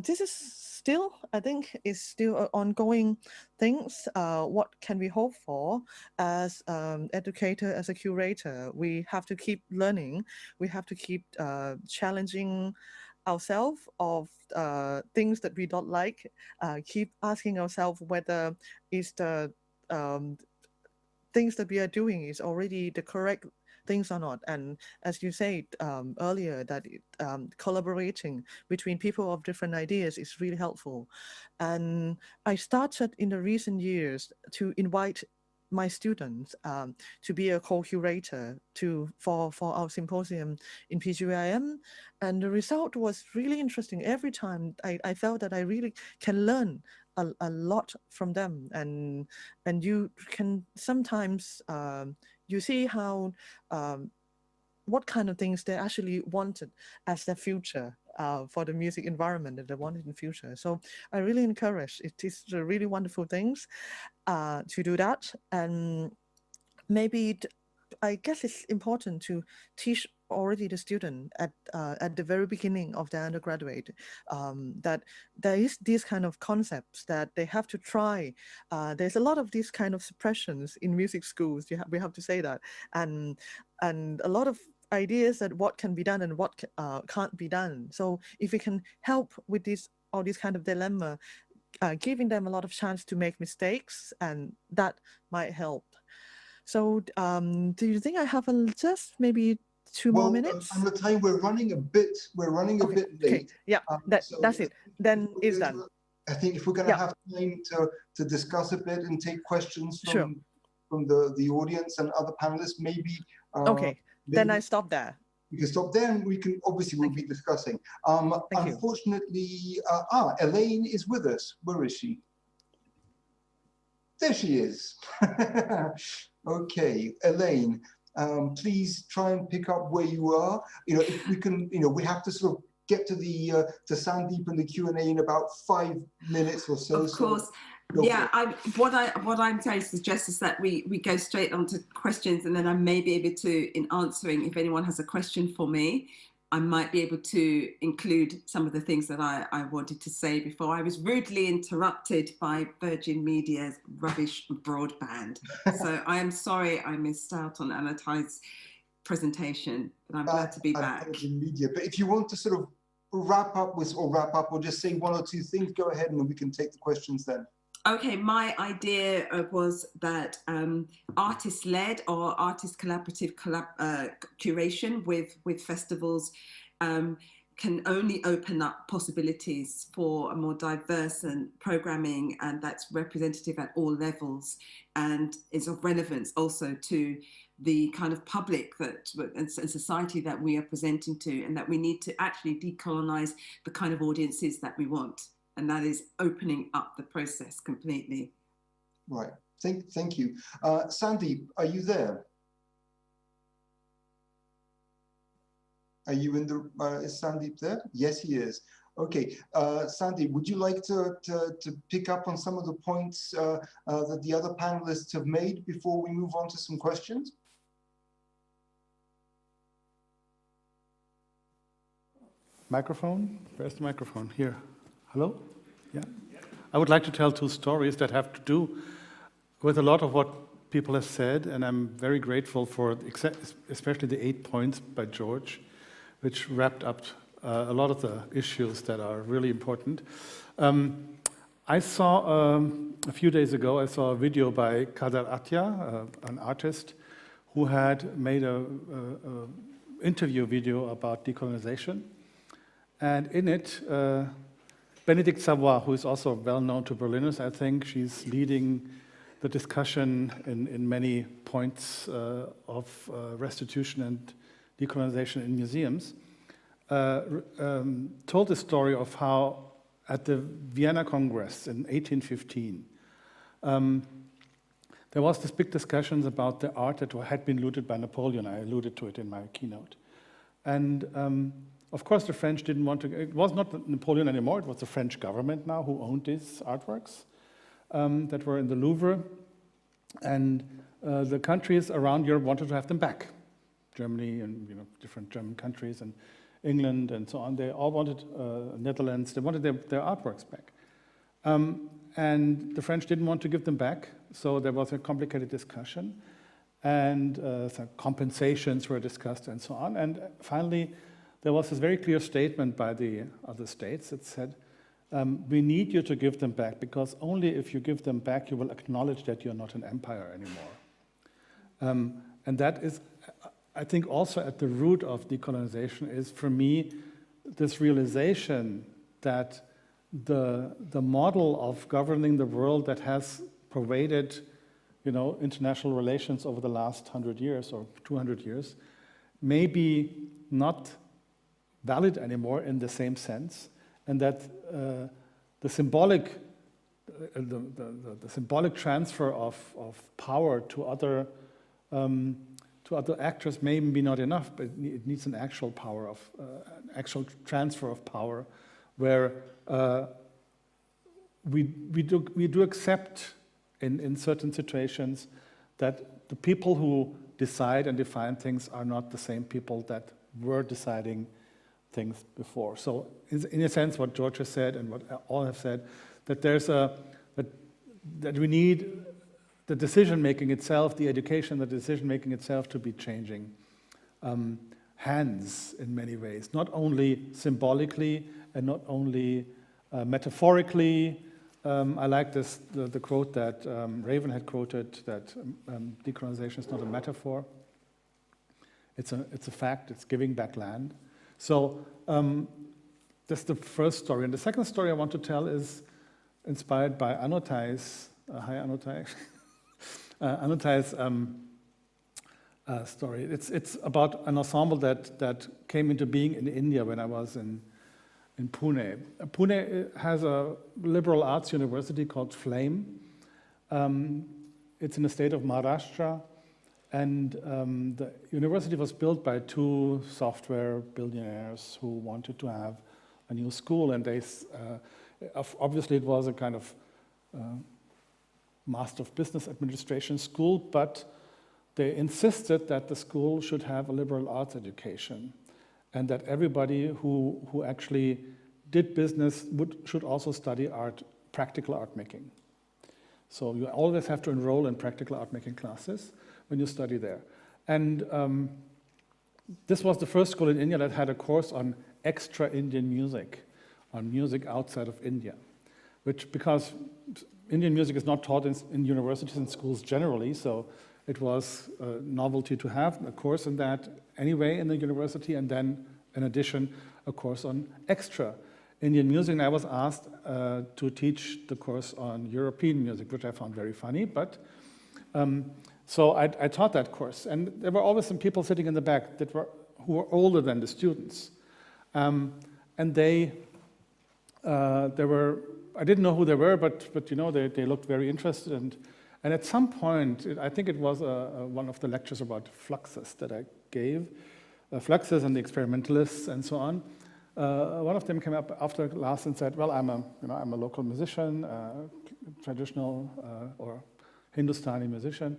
[SPEAKER 4] this is still, I think, is still an ongoing things. What can we hope for as educator, as a curator? We have to keep learning. We have to keep challenging ourselves of things that we don't like. Keep asking ourselves whether is the things that we are doing is already the correct things or not. And as you said earlier, that collaborating between people of different ideas is really helpful. And I started in the recent years to invite my students to be a co-curator for our symposium in PGIM, and the result was really interesting. Every time I felt that I really can learn a lot from them, and you can sometimes you see how what kind of things they actually wanted as their future for the music environment that they wanted in the future. So I really encourage, it is a really wonderful things to do that. And maybe I guess it's important to teach already the student at the very beginning of their undergraduate that there is these kind of concepts that they have to try. There's a lot of these kind of suppressions in music schools. We have to say that, and a lot of ideas that what can be done and what can't be done. So if we can help with this all these kind of dilemma, giving them a lot of chance to make mistakes, and that might help. So do you think I have just maybe two more minutes?
[SPEAKER 1] Anothai, we're running a bit late.
[SPEAKER 4] Okay. Yeah, that's it. Then it's done.
[SPEAKER 1] I think if we're going to have time to discuss a bit and take questions from the audience and other panelists, maybe.
[SPEAKER 4] Okay, then I stop there.
[SPEAKER 1] We can stop there, and we can obviously we'll be discussing. Unfortunately, Elaine is with us. Where is she? There she is. Okay, Elaine, please try and pick up where you are. If we can, we have to sort of get to to Sandeep and the Q&A in about 5 minutes or so.
[SPEAKER 3] Of course. Yeah, what I'm trying to suggest is that we go straight on to questions, and then I may be able to, in answering, if anyone has a question for me, I might be able to include some of the things that I wanted to say before I was rudely interrupted by Virgin Media's rubbish broadband. So I am sorry I missed out on Anothai's presentation, but I'm glad to be back.
[SPEAKER 1] Virgin Media. But if you want to sort of wrap up or just say one or two things, go ahead and we can take the questions then.
[SPEAKER 3] Okay, my idea was that artist-led or artist collaborative curation with festivals can only open up possibilities for a more diverse and programming, and that's representative at all levels and is of relevance also to the kind of public and society that we are presenting to, and that we need to actually decolonize the kind of audiences that we want. And that is opening up the process completely.
[SPEAKER 1] Right. Thank you. Sandeep, are you there? Are you in the, is Sandeep there? Yes, he is. Okay, Sandeep, would you like to pick up on some of the points that the other panelists have made before we move on to some questions?
[SPEAKER 5] Microphone? Where's the microphone? Here. Hello? Yeah. I would like to tell two stories that have to do with a lot of what people have said, and I'm very grateful for especially the 8 points by George, which wrapped up a lot of the issues that are really important. I saw, a few days ago, I saw a video by Carras, an artist, who had made an interview video about decolonization. And in it, Bénédicte Savoy, who is also well known to Berliners, I think, she's leading the discussion in many points of restitution and decolonization in museums, told the story of how at the Vienna Congress in 1815, there was this big discussions about the art that had been looted by Napoleon. I alluded to it in my keynote. And of course, the French didn't want to, it was not Napoleon anymore, it was the French government now who owned these artworks that were in the Louvre. And the countries around Europe wanted to have them back. Germany and different German countries and England and so on, they all wanted, Netherlands, they wanted their artworks back. And the French didn't want to give them back, so there was a complicated discussion. And some compensations were discussed and so on. And finally, there was this very clear statement by the other states that said, we need you to give them back, because only if you give them back, you will acknowledge that you're not an empire anymore. And that is, I think, also at the root of decolonization is, for me, this realization that the model of governing the world that has pervaded, international relations over the last 100 years or 200 years may be not valid anymore in the same sense, and that the symbolic transfer of power to other actors may be not enough, but it needs an actual power of actual transfer of power, where we do accept in certain situations that the people who decide and define things are not the same people that were deciding things before. So in a sense, what George has said and what all have said, that there's that we need the decision-making itself, the education, the decision-making itself to be changing hands in many ways, not only symbolically and not only metaphorically. I like the quote that Raven had quoted, that decolonization is not a metaphor. It's a fact, it's giving back land. So that's the first story. And the second story I want to tell is inspired by Anothai's, hi Anothai, Anothai's story. It's about an ensemble that came into being in India when I was in Pune. Pune has a liberal arts university called Flame. It's in the state of Maharashtra, and the university was built by two software billionaires who wanted to have a new school, and they obviously it was a kind of Master of Business Administration school, but they insisted that the school should have a liberal arts education, and that everybody who actually did business should also study art, practical art making. So you always have to enroll in practical art making classes when you study there. And this was the first school in India that had a course on extra Indian music, on music outside of India, which, because Indian music is not taught in universities and schools generally, so it was a novelty to have a course in that anyway in the university, and then in addition a course on extra Indian music. And I was asked to teach the course on European music, which I found very funny, but So I taught that course, and there were always some people sitting in the back who were older than the students, and they were. I didn't know who they were, but you know they looked very interested, and at some point, I think it was one of the lectures about fluxes that I gave, fluxes and the experimentalists and so on. One of them came up after class and said, "Well, I'm a local musician, traditional or Hindustani musician,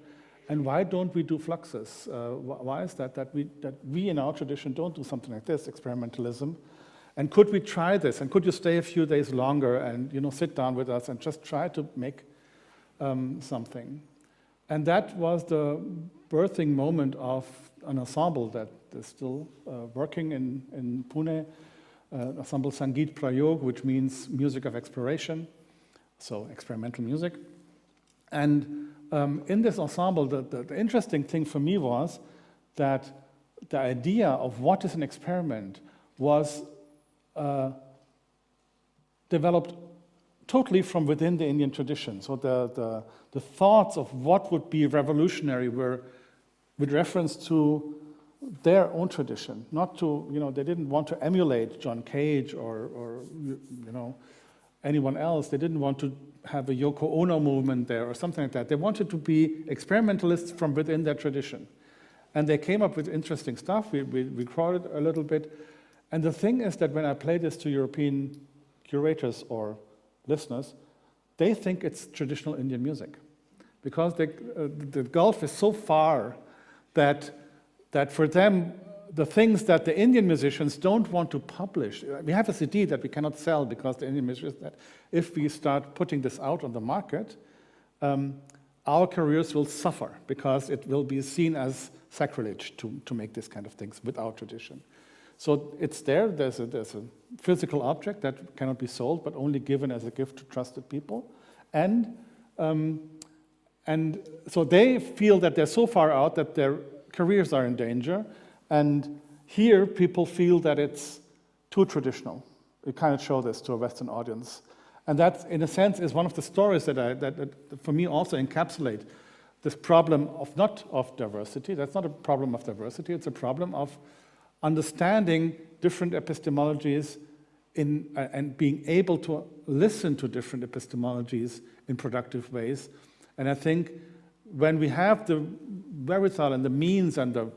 [SPEAKER 5] and why don't we do fluxes? Why is that we in our tradition don't do something like this, experimentalism? And could we try this? And could you stay a few days longer and sit down with us and just try to make something?" And that was the birthing moment of an ensemble that is still working in Pune, ensemble Sangeet Prayog, which means music of exploration, so experimental music. And in this ensemble, the interesting thing for me was that the idea of what is an experiment was developed totally from within the Indian tradition. So the thoughts of what would be revolutionary were with reference to their own tradition, not to, they didn't want to emulate John Cage or anyone else. They didn't want to have a Yoko Ono movement there or something like that. They wanted to be experimentalists from within their tradition. And they came up with interesting stuff. We recorded a little bit. And the thing is that when I play this to European curators or listeners, they think it's traditional Indian music. Because the gulf is so far that for them, the things that the Indian musicians don't want to publish, we have a CD that we cannot sell because the Indian musicians, that if we start putting this out on the market, our careers will suffer because it will be seen as sacrilege to make this kind of things with our tradition. So it's there, there's a physical object that cannot be sold, but only given as a gift to trusted people. And so they feel that they're so far out that their careers are in danger. And here people feel that it's too traditional. We cannot show this to a Western audience. And that, in a sense, is one of the stories that for me also encapsulate this problem of diversity. That's not a problem of diversity, it's a problem of understanding different epistemologies and being able to listen to different epistemologies in productive ways. And I think when we have the wherewithal and the means and the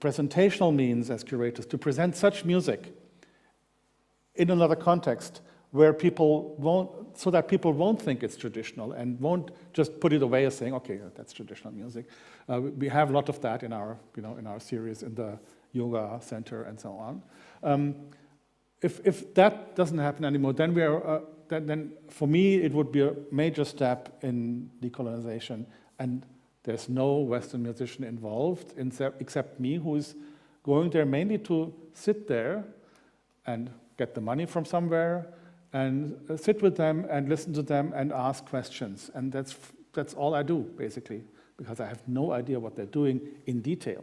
[SPEAKER 5] presentational means as curators to present such music in another context where people won't think it's traditional and won't just put it away as saying, okay, that's traditional music. We have a lot of that in our series in the yoga center and so on. If that doesn't happen anymore, then then for me it would be a major step in decolonization, and there's no Western musician involved except me, who's going there mainly to sit there and get the money from somewhere and sit with them and listen to them and ask questions. And that's all I do, basically, because I have no idea what they're doing in detail.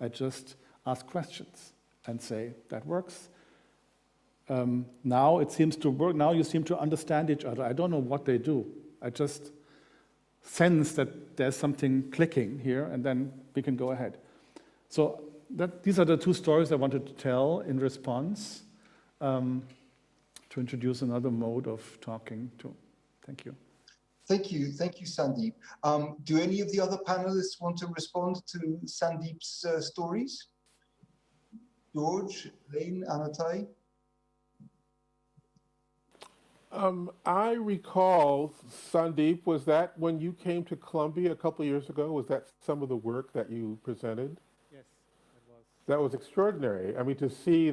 [SPEAKER 5] I just ask questions and say, that works. Now it seems to work. Now you seem to understand each other. I don't know what they do. I just sense that there's something clicking here, and then we can go ahead. So these are the two stories I wanted to tell in response to introduce another mode of talking to. Thank you.
[SPEAKER 1] Thank you, Sandeep. Do any of the other panelists want to respond to Sandeep's stories? George, Elaine, Anothai?
[SPEAKER 2] I recall, Sandeep, was that when you came to Columbia a couple of years ago? Was that some of the work that you presented?
[SPEAKER 5] Yes, it was.
[SPEAKER 2] That was extraordinary. I mean, to see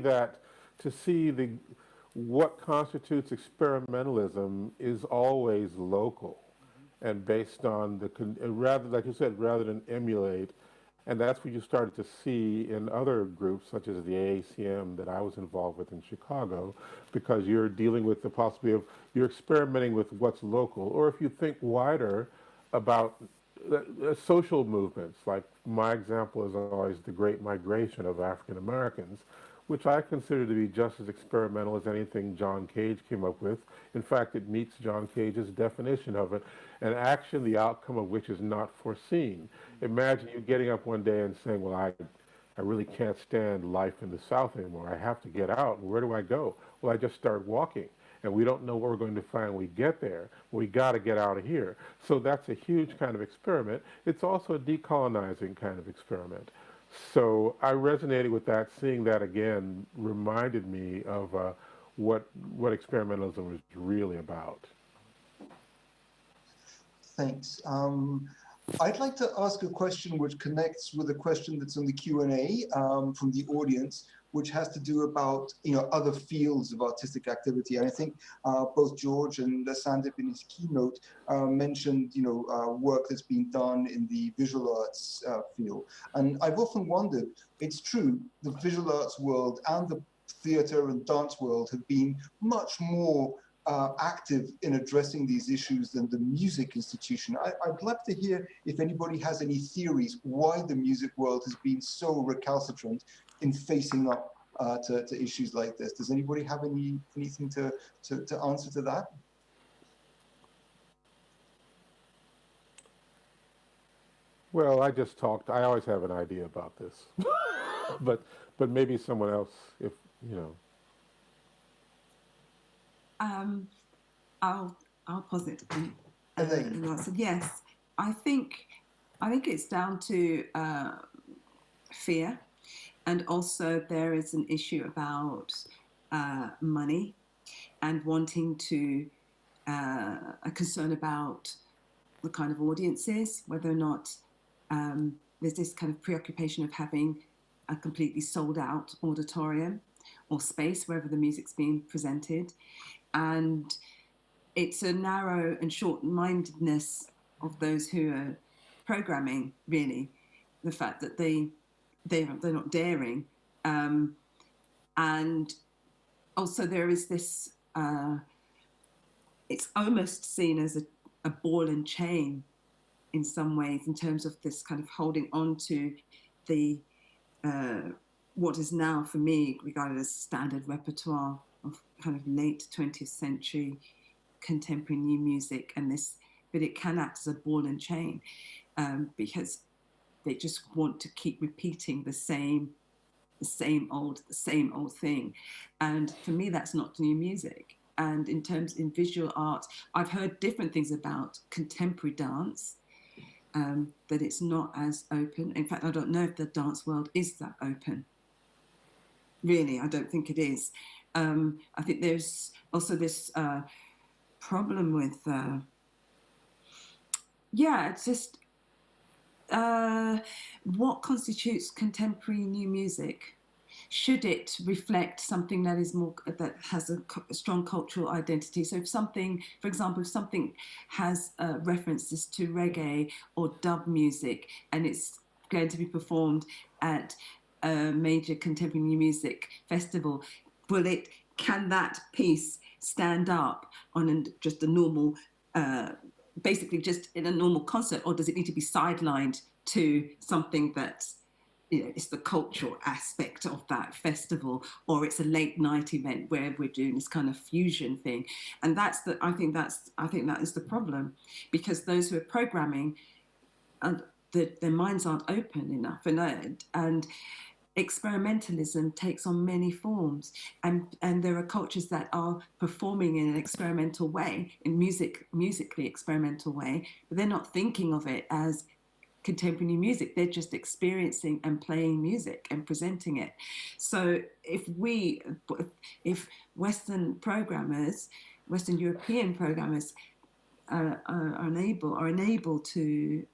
[SPEAKER 2] what constitutes experimentalism is always local and based on rather, like you said, rather than emulate. And that's what you started to see in other groups, such as the AACM that I was involved with in Chicago, because you're dealing with the possibility of, you're experimenting with what's local. Or if you think wider about social movements, like my example is always the Great Migration of African Americans, which I consider to be just as experimental as anything John Cage came up with. In fact, it meets John Cage's definition of it, an action the outcome of which is not foreseen. Imagine you getting up one day and saying, well, I really can't stand life in the South anymore. I have to get out. Where do I go? Well, I just start walking. And we don't know what we're going to find when we get there. We got to get out of here. So that's a huge kind of experiment. It's also a decolonizing kind of experiment. So I resonated with that. Seeing that again reminded me of what experimentalism is really about.
[SPEAKER 1] Thanks. I'd like to ask a question which connects with a question that's on the Q&A from the audience, which has to do about other fields of artistic activity. And I think both George and Sandeep in his keynote mentioned work that's been done in the visual arts field. And I've often wondered, it's true, the visual arts world and the theater and dance world have been much more active in addressing these issues than the music institution. I'd love to hear if anybody has any theories why the music world has been so recalcitrant in facing up to issues like this. Does anybody have anything to answer to that?
[SPEAKER 2] Well, I just talked. I always have an idea about this, but maybe someone else, if you know.
[SPEAKER 3] I'll posit
[SPEAKER 1] Elaine.
[SPEAKER 3] an answer. Yes, I think it's down to fear, and also there is an issue about money and wanting to a concern about the kind of audiences, whether or not there's this kind of preoccupation of having a completely sold out auditorium or space wherever the music's being presented. And it's a narrow and short-mindedness of those who are programming, really, the fact that they're not daring. And also there is this, it's almost seen as a ball and chain in some ways, in terms of this kind of holding on to the, what is now for me regarded as standard repertoire of kind of late 20th century contemporary new music, and this, but it can act as a ball and chain because they just want to keep repeating the same old thing. And for me, that's not new music. And in visual art, I've heard different things about contemporary dance, that it's not as open. In fact, I don't know if the dance world is that open. Really, I don't think it is. I think there's also this problem with, it's just what constitutes contemporary new music? Should it reflect something that is more, that has a strong cultural identity? So if something, for example, if something has references to reggae or dub music and it's going to be performed at a major contemporary new music festival, can that piece stand up on just a normal, basically just in a normal concert, or does it need to be sidelined to something that, it's the cultural aspect of that festival, or it's a late night event where we're doing this kind of fusion thing? And I think that is the problem, because those who are programming, their minds aren't open enough, and experimentalism takes on many forms, and there are cultures that are performing in an experimental way, in musically experimental way, but they're not thinking of it as contemporary new music. They're just experiencing and playing music and presenting it. So if Western programmers, Western European programmers are unable to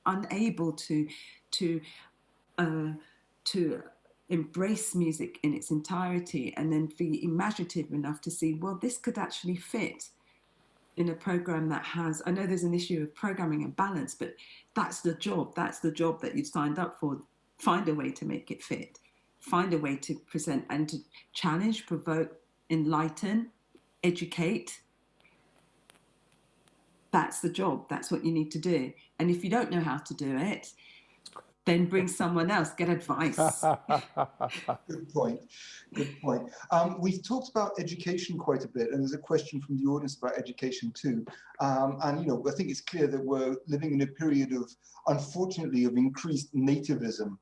[SPEAKER 3] embrace music in its entirety, and then be imaginative enough to see, well, this could actually fit in a program that has, I know there's an issue of programming and balance, but that's the job that you've signed up for. Find a way to make it fit, find a way to present and to challenge, provoke, enlighten, educate. That's the job, that's what you need to do. And if you don't know how to do it, then bring someone else, get advice.
[SPEAKER 1] Good point. Good point. We've talked about education quite a bit, and there's a question from the audience about education too. And you know, I think it's clear that we're living in a period of, unfortunately, of increased nativism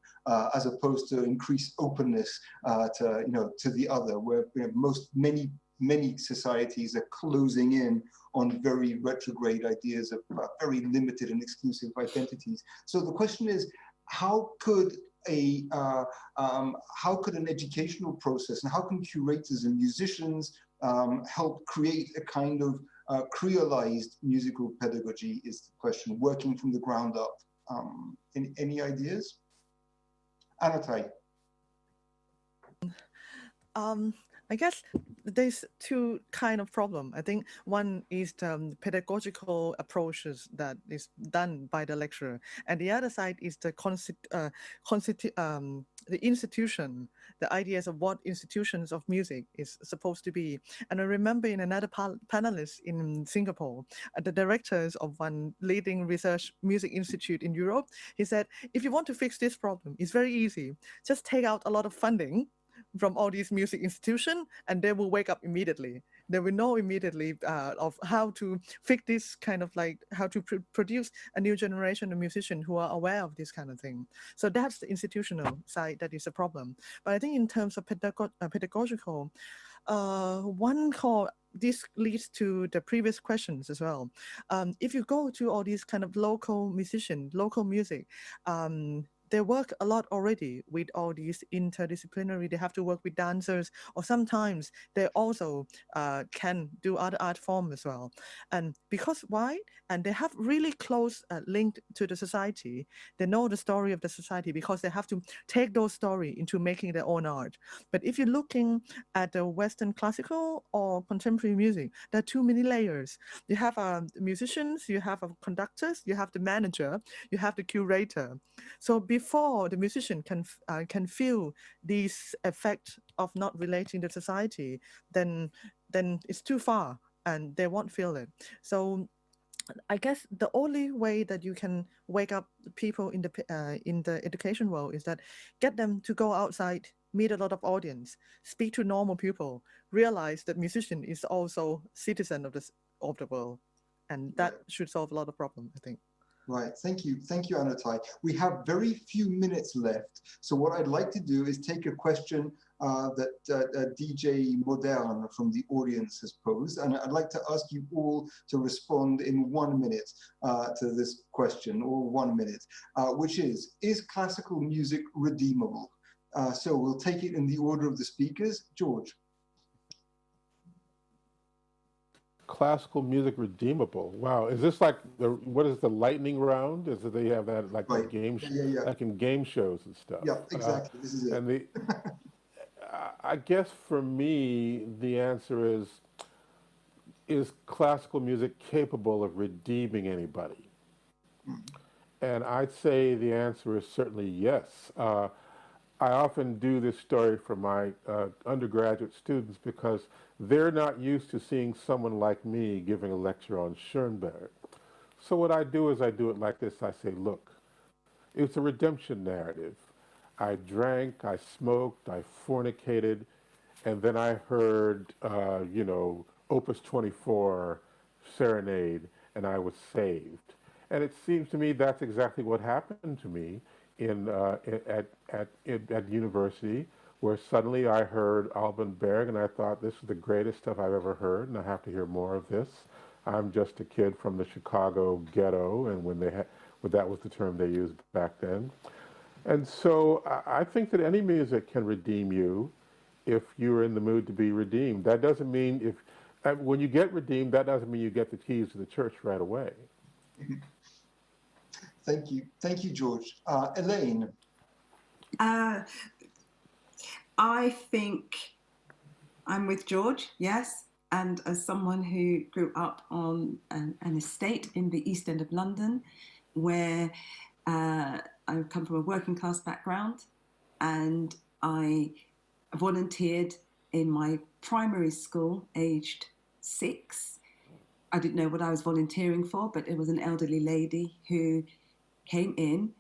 [SPEAKER 1] as opposed to increased openness to, you know, to the other, where, you know, many societies are closing in on very retrograde ideas of very limited and exclusive identities. So the question is, how could an educational process, and how can curators and musicians help create a kind of creolized musical pedagogy, is the question, working from the ground up. Any ideas? Anothai.
[SPEAKER 4] I guess there's two kind of problem. I think one is the pedagogical approaches that is done by the lecturer, and the other side is the institution, the ideas of what institutions of music is supposed to be. And I remember in another panelist in Singapore, the directors of one leading research music institute in Europe, he said, if you want to fix this problem, it's very easy. Just take out a lot of funding from all these music institutions, and they will wake up immediately. They will know immediately of how to fix this kind of, like, how to produce a new generation of musicians who are aware of this kind of thing. So that's the institutional side that is a problem. But I think in terms of pedagogical, one call, this leads to the previous questions as well. If you go to all these kind of local musicians, local music, they work a lot already with all these interdisciplinary. They have to work with dancers, or sometimes they also can do other art forms as well. And because why? And they have really close link to the society. They know the story of the society because they have to take those stories into making their own art. But if you're looking at the Western classical or contemporary music, there are too many layers. You have musicians, you have conductors, you have the manager, you have the curator. So before the musician can feel these effects of not relating to society, then it's too far and they won't feel it. So I guess the only way that you can wake up people in the education world is that get them to go outside, meet a lot of audience, speak to normal people, realize that musician is also citizen of the world, and that should solve a lot of problems, I think.
[SPEAKER 1] Right, thank you, Anothai. We have very few minutes left, so what I'd like to do is take a question that DJ Modern from the audience has posed, and I'd like to ask you all to respond in 1 minute to this question, or 1 minute, which is classical music redeemable? So we'll take it in the order of the speakers. George.
[SPEAKER 2] Classical music redeemable. Wow, is this like what is the lightning round? Is that they have that like
[SPEAKER 1] right.
[SPEAKER 2] game,
[SPEAKER 1] yeah.
[SPEAKER 2] like in game shows and stuff?
[SPEAKER 1] Yeah, exactly. This is it.
[SPEAKER 2] And I guess for me the answer is classical music capable of redeeming anybody? And I'd say the answer is certainly yes. I often do this story for my undergraduate students because they're not used to seeing someone like me giving a lecture on Schoenberg. So what I do is I do it like this. I say, look, it's a redemption narrative. I drank, I smoked, I fornicated, and then I heard, Opus 24 Serenade, and I was saved. And it seems to me that's exactly what happened to me at university, where suddenly I heard Alban Berg, and I thought, this is the greatest stuff I've ever heard, and I have to hear more of this. I'm just a kid from the Chicago ghetto, and that was the term they used back then. And so I think that any music can redeem you if you're in the mood to be redeemed. That doesn't mean when you get redeemed, that doesn't mean you get the keys to the church right away.
[SPEAKER 1] Thank you, George. Elaine.
[SPEAKER 3] I think I'm with George, yes. And as someone who grew up on an estate in the East End of London, where I come from a working class background, and I volunteered in my primary school, aged 6. I didn't know what I was volunteering for, but it was an elderly lady who came in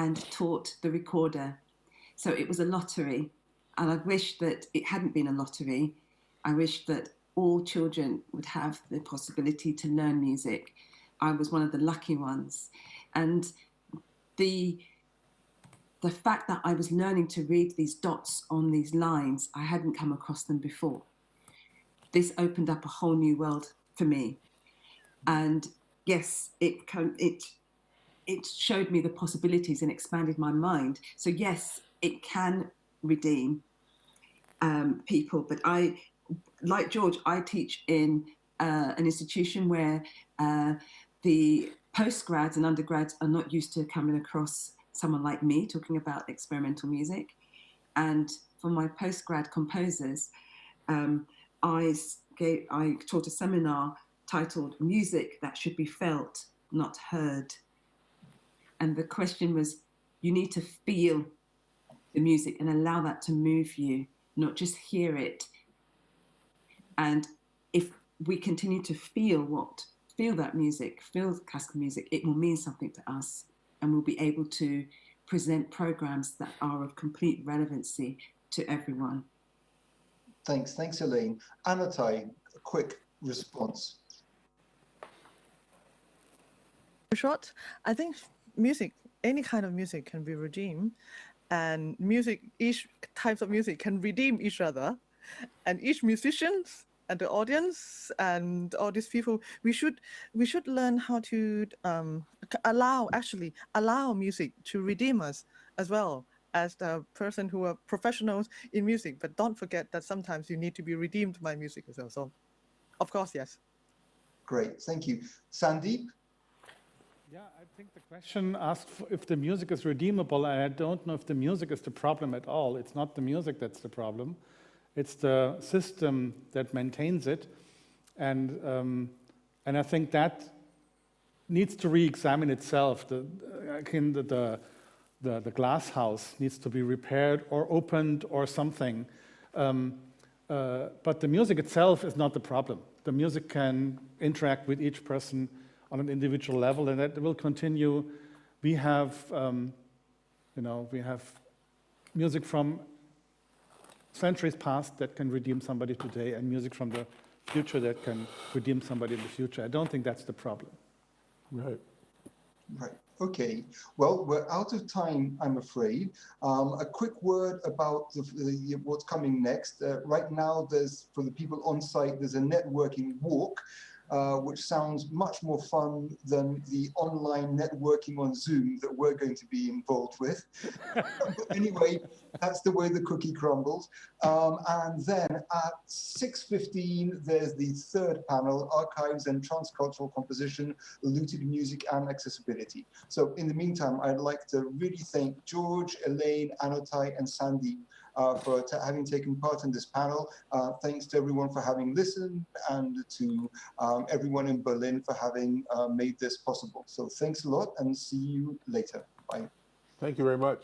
[SPEAKER 3] and taught the recorder. So it was a lottery. And I wish that it hadn't been a lottery. I wish that all children would have the possibility to learn music. I was one of the lucky ones. And the fact that I was learning to read these dots on these lines, I hadn't come across them before. This opened up a whole new world for me. And yes, it showed me the possibilities and expanded my mind. So yes, it can redeem people, but like George, I teach in an institution where the postgrads and undergrads are not used to coming across someone like me talking about experimental music. And for my postgrad composers, I taught a seminar titled Music That Should Be Felt, Not Heard. And the question was, you need to feel the music and allow that to move you, not just hear it. And if we continue to feel that music, feel classical music, it will mean something to us, and we'll be able to present programs that are of complete relevancy to everyone.
[SPEAKER 1] Thanks, Elaine. Anothai, a quick response.
[SPEAKER 4] Short, I think music, any kind of music can be redeemed, and music, each type of music can redeem each other, and each musician and the audience and all these people, we should learn how to allow music to redeem us as well as the person who are professionals in music. But don't forget that sometimes you need to be redeemed by music as well. So, of course, yes.
[SPEAKER 1] Great, thank you. Sandeep?
[SPEAKER 5] Yeah, I think the question asked if the music is redeemable, and I don't know if the music is the problem at all. It's not the music that's the problem. It's the system that maintains it. And I think that needs to re-examine itself. The glass house needs to be repaired or opened or something. But the music itself is not the problem. The music can interact with each person on an individual level, and that will continue. We have, we have music from centuries past that can redeem somebody today, and music from the future that can redeem somebody in the future. I don't think that's the problem.
[SPEAKER 2] Right.
[SPEAKER 1] Right. Okay. Well, we're out of time, I'm afraid. A quick word about what's coming next. Right now, for the people on site, there's a networking walk, which sounds much more fun than the online networking on Zoom that we're going to be involved with. But anyway, that's the way the cookie crumbles. And then at 6:15, there's the third panel, Archives and Transcultural Composition, Looted Music and Accessibility. So in the meantime, I'd like to really thank George, Elaine, Anothai, and Sandeep for having taken part in this panel. Thanks to everyone for having listened, and to everyone in Berlin for having made this possible. So thanks a lot, and see you later. Bye.
[SPEAKER 2] Thank you very much.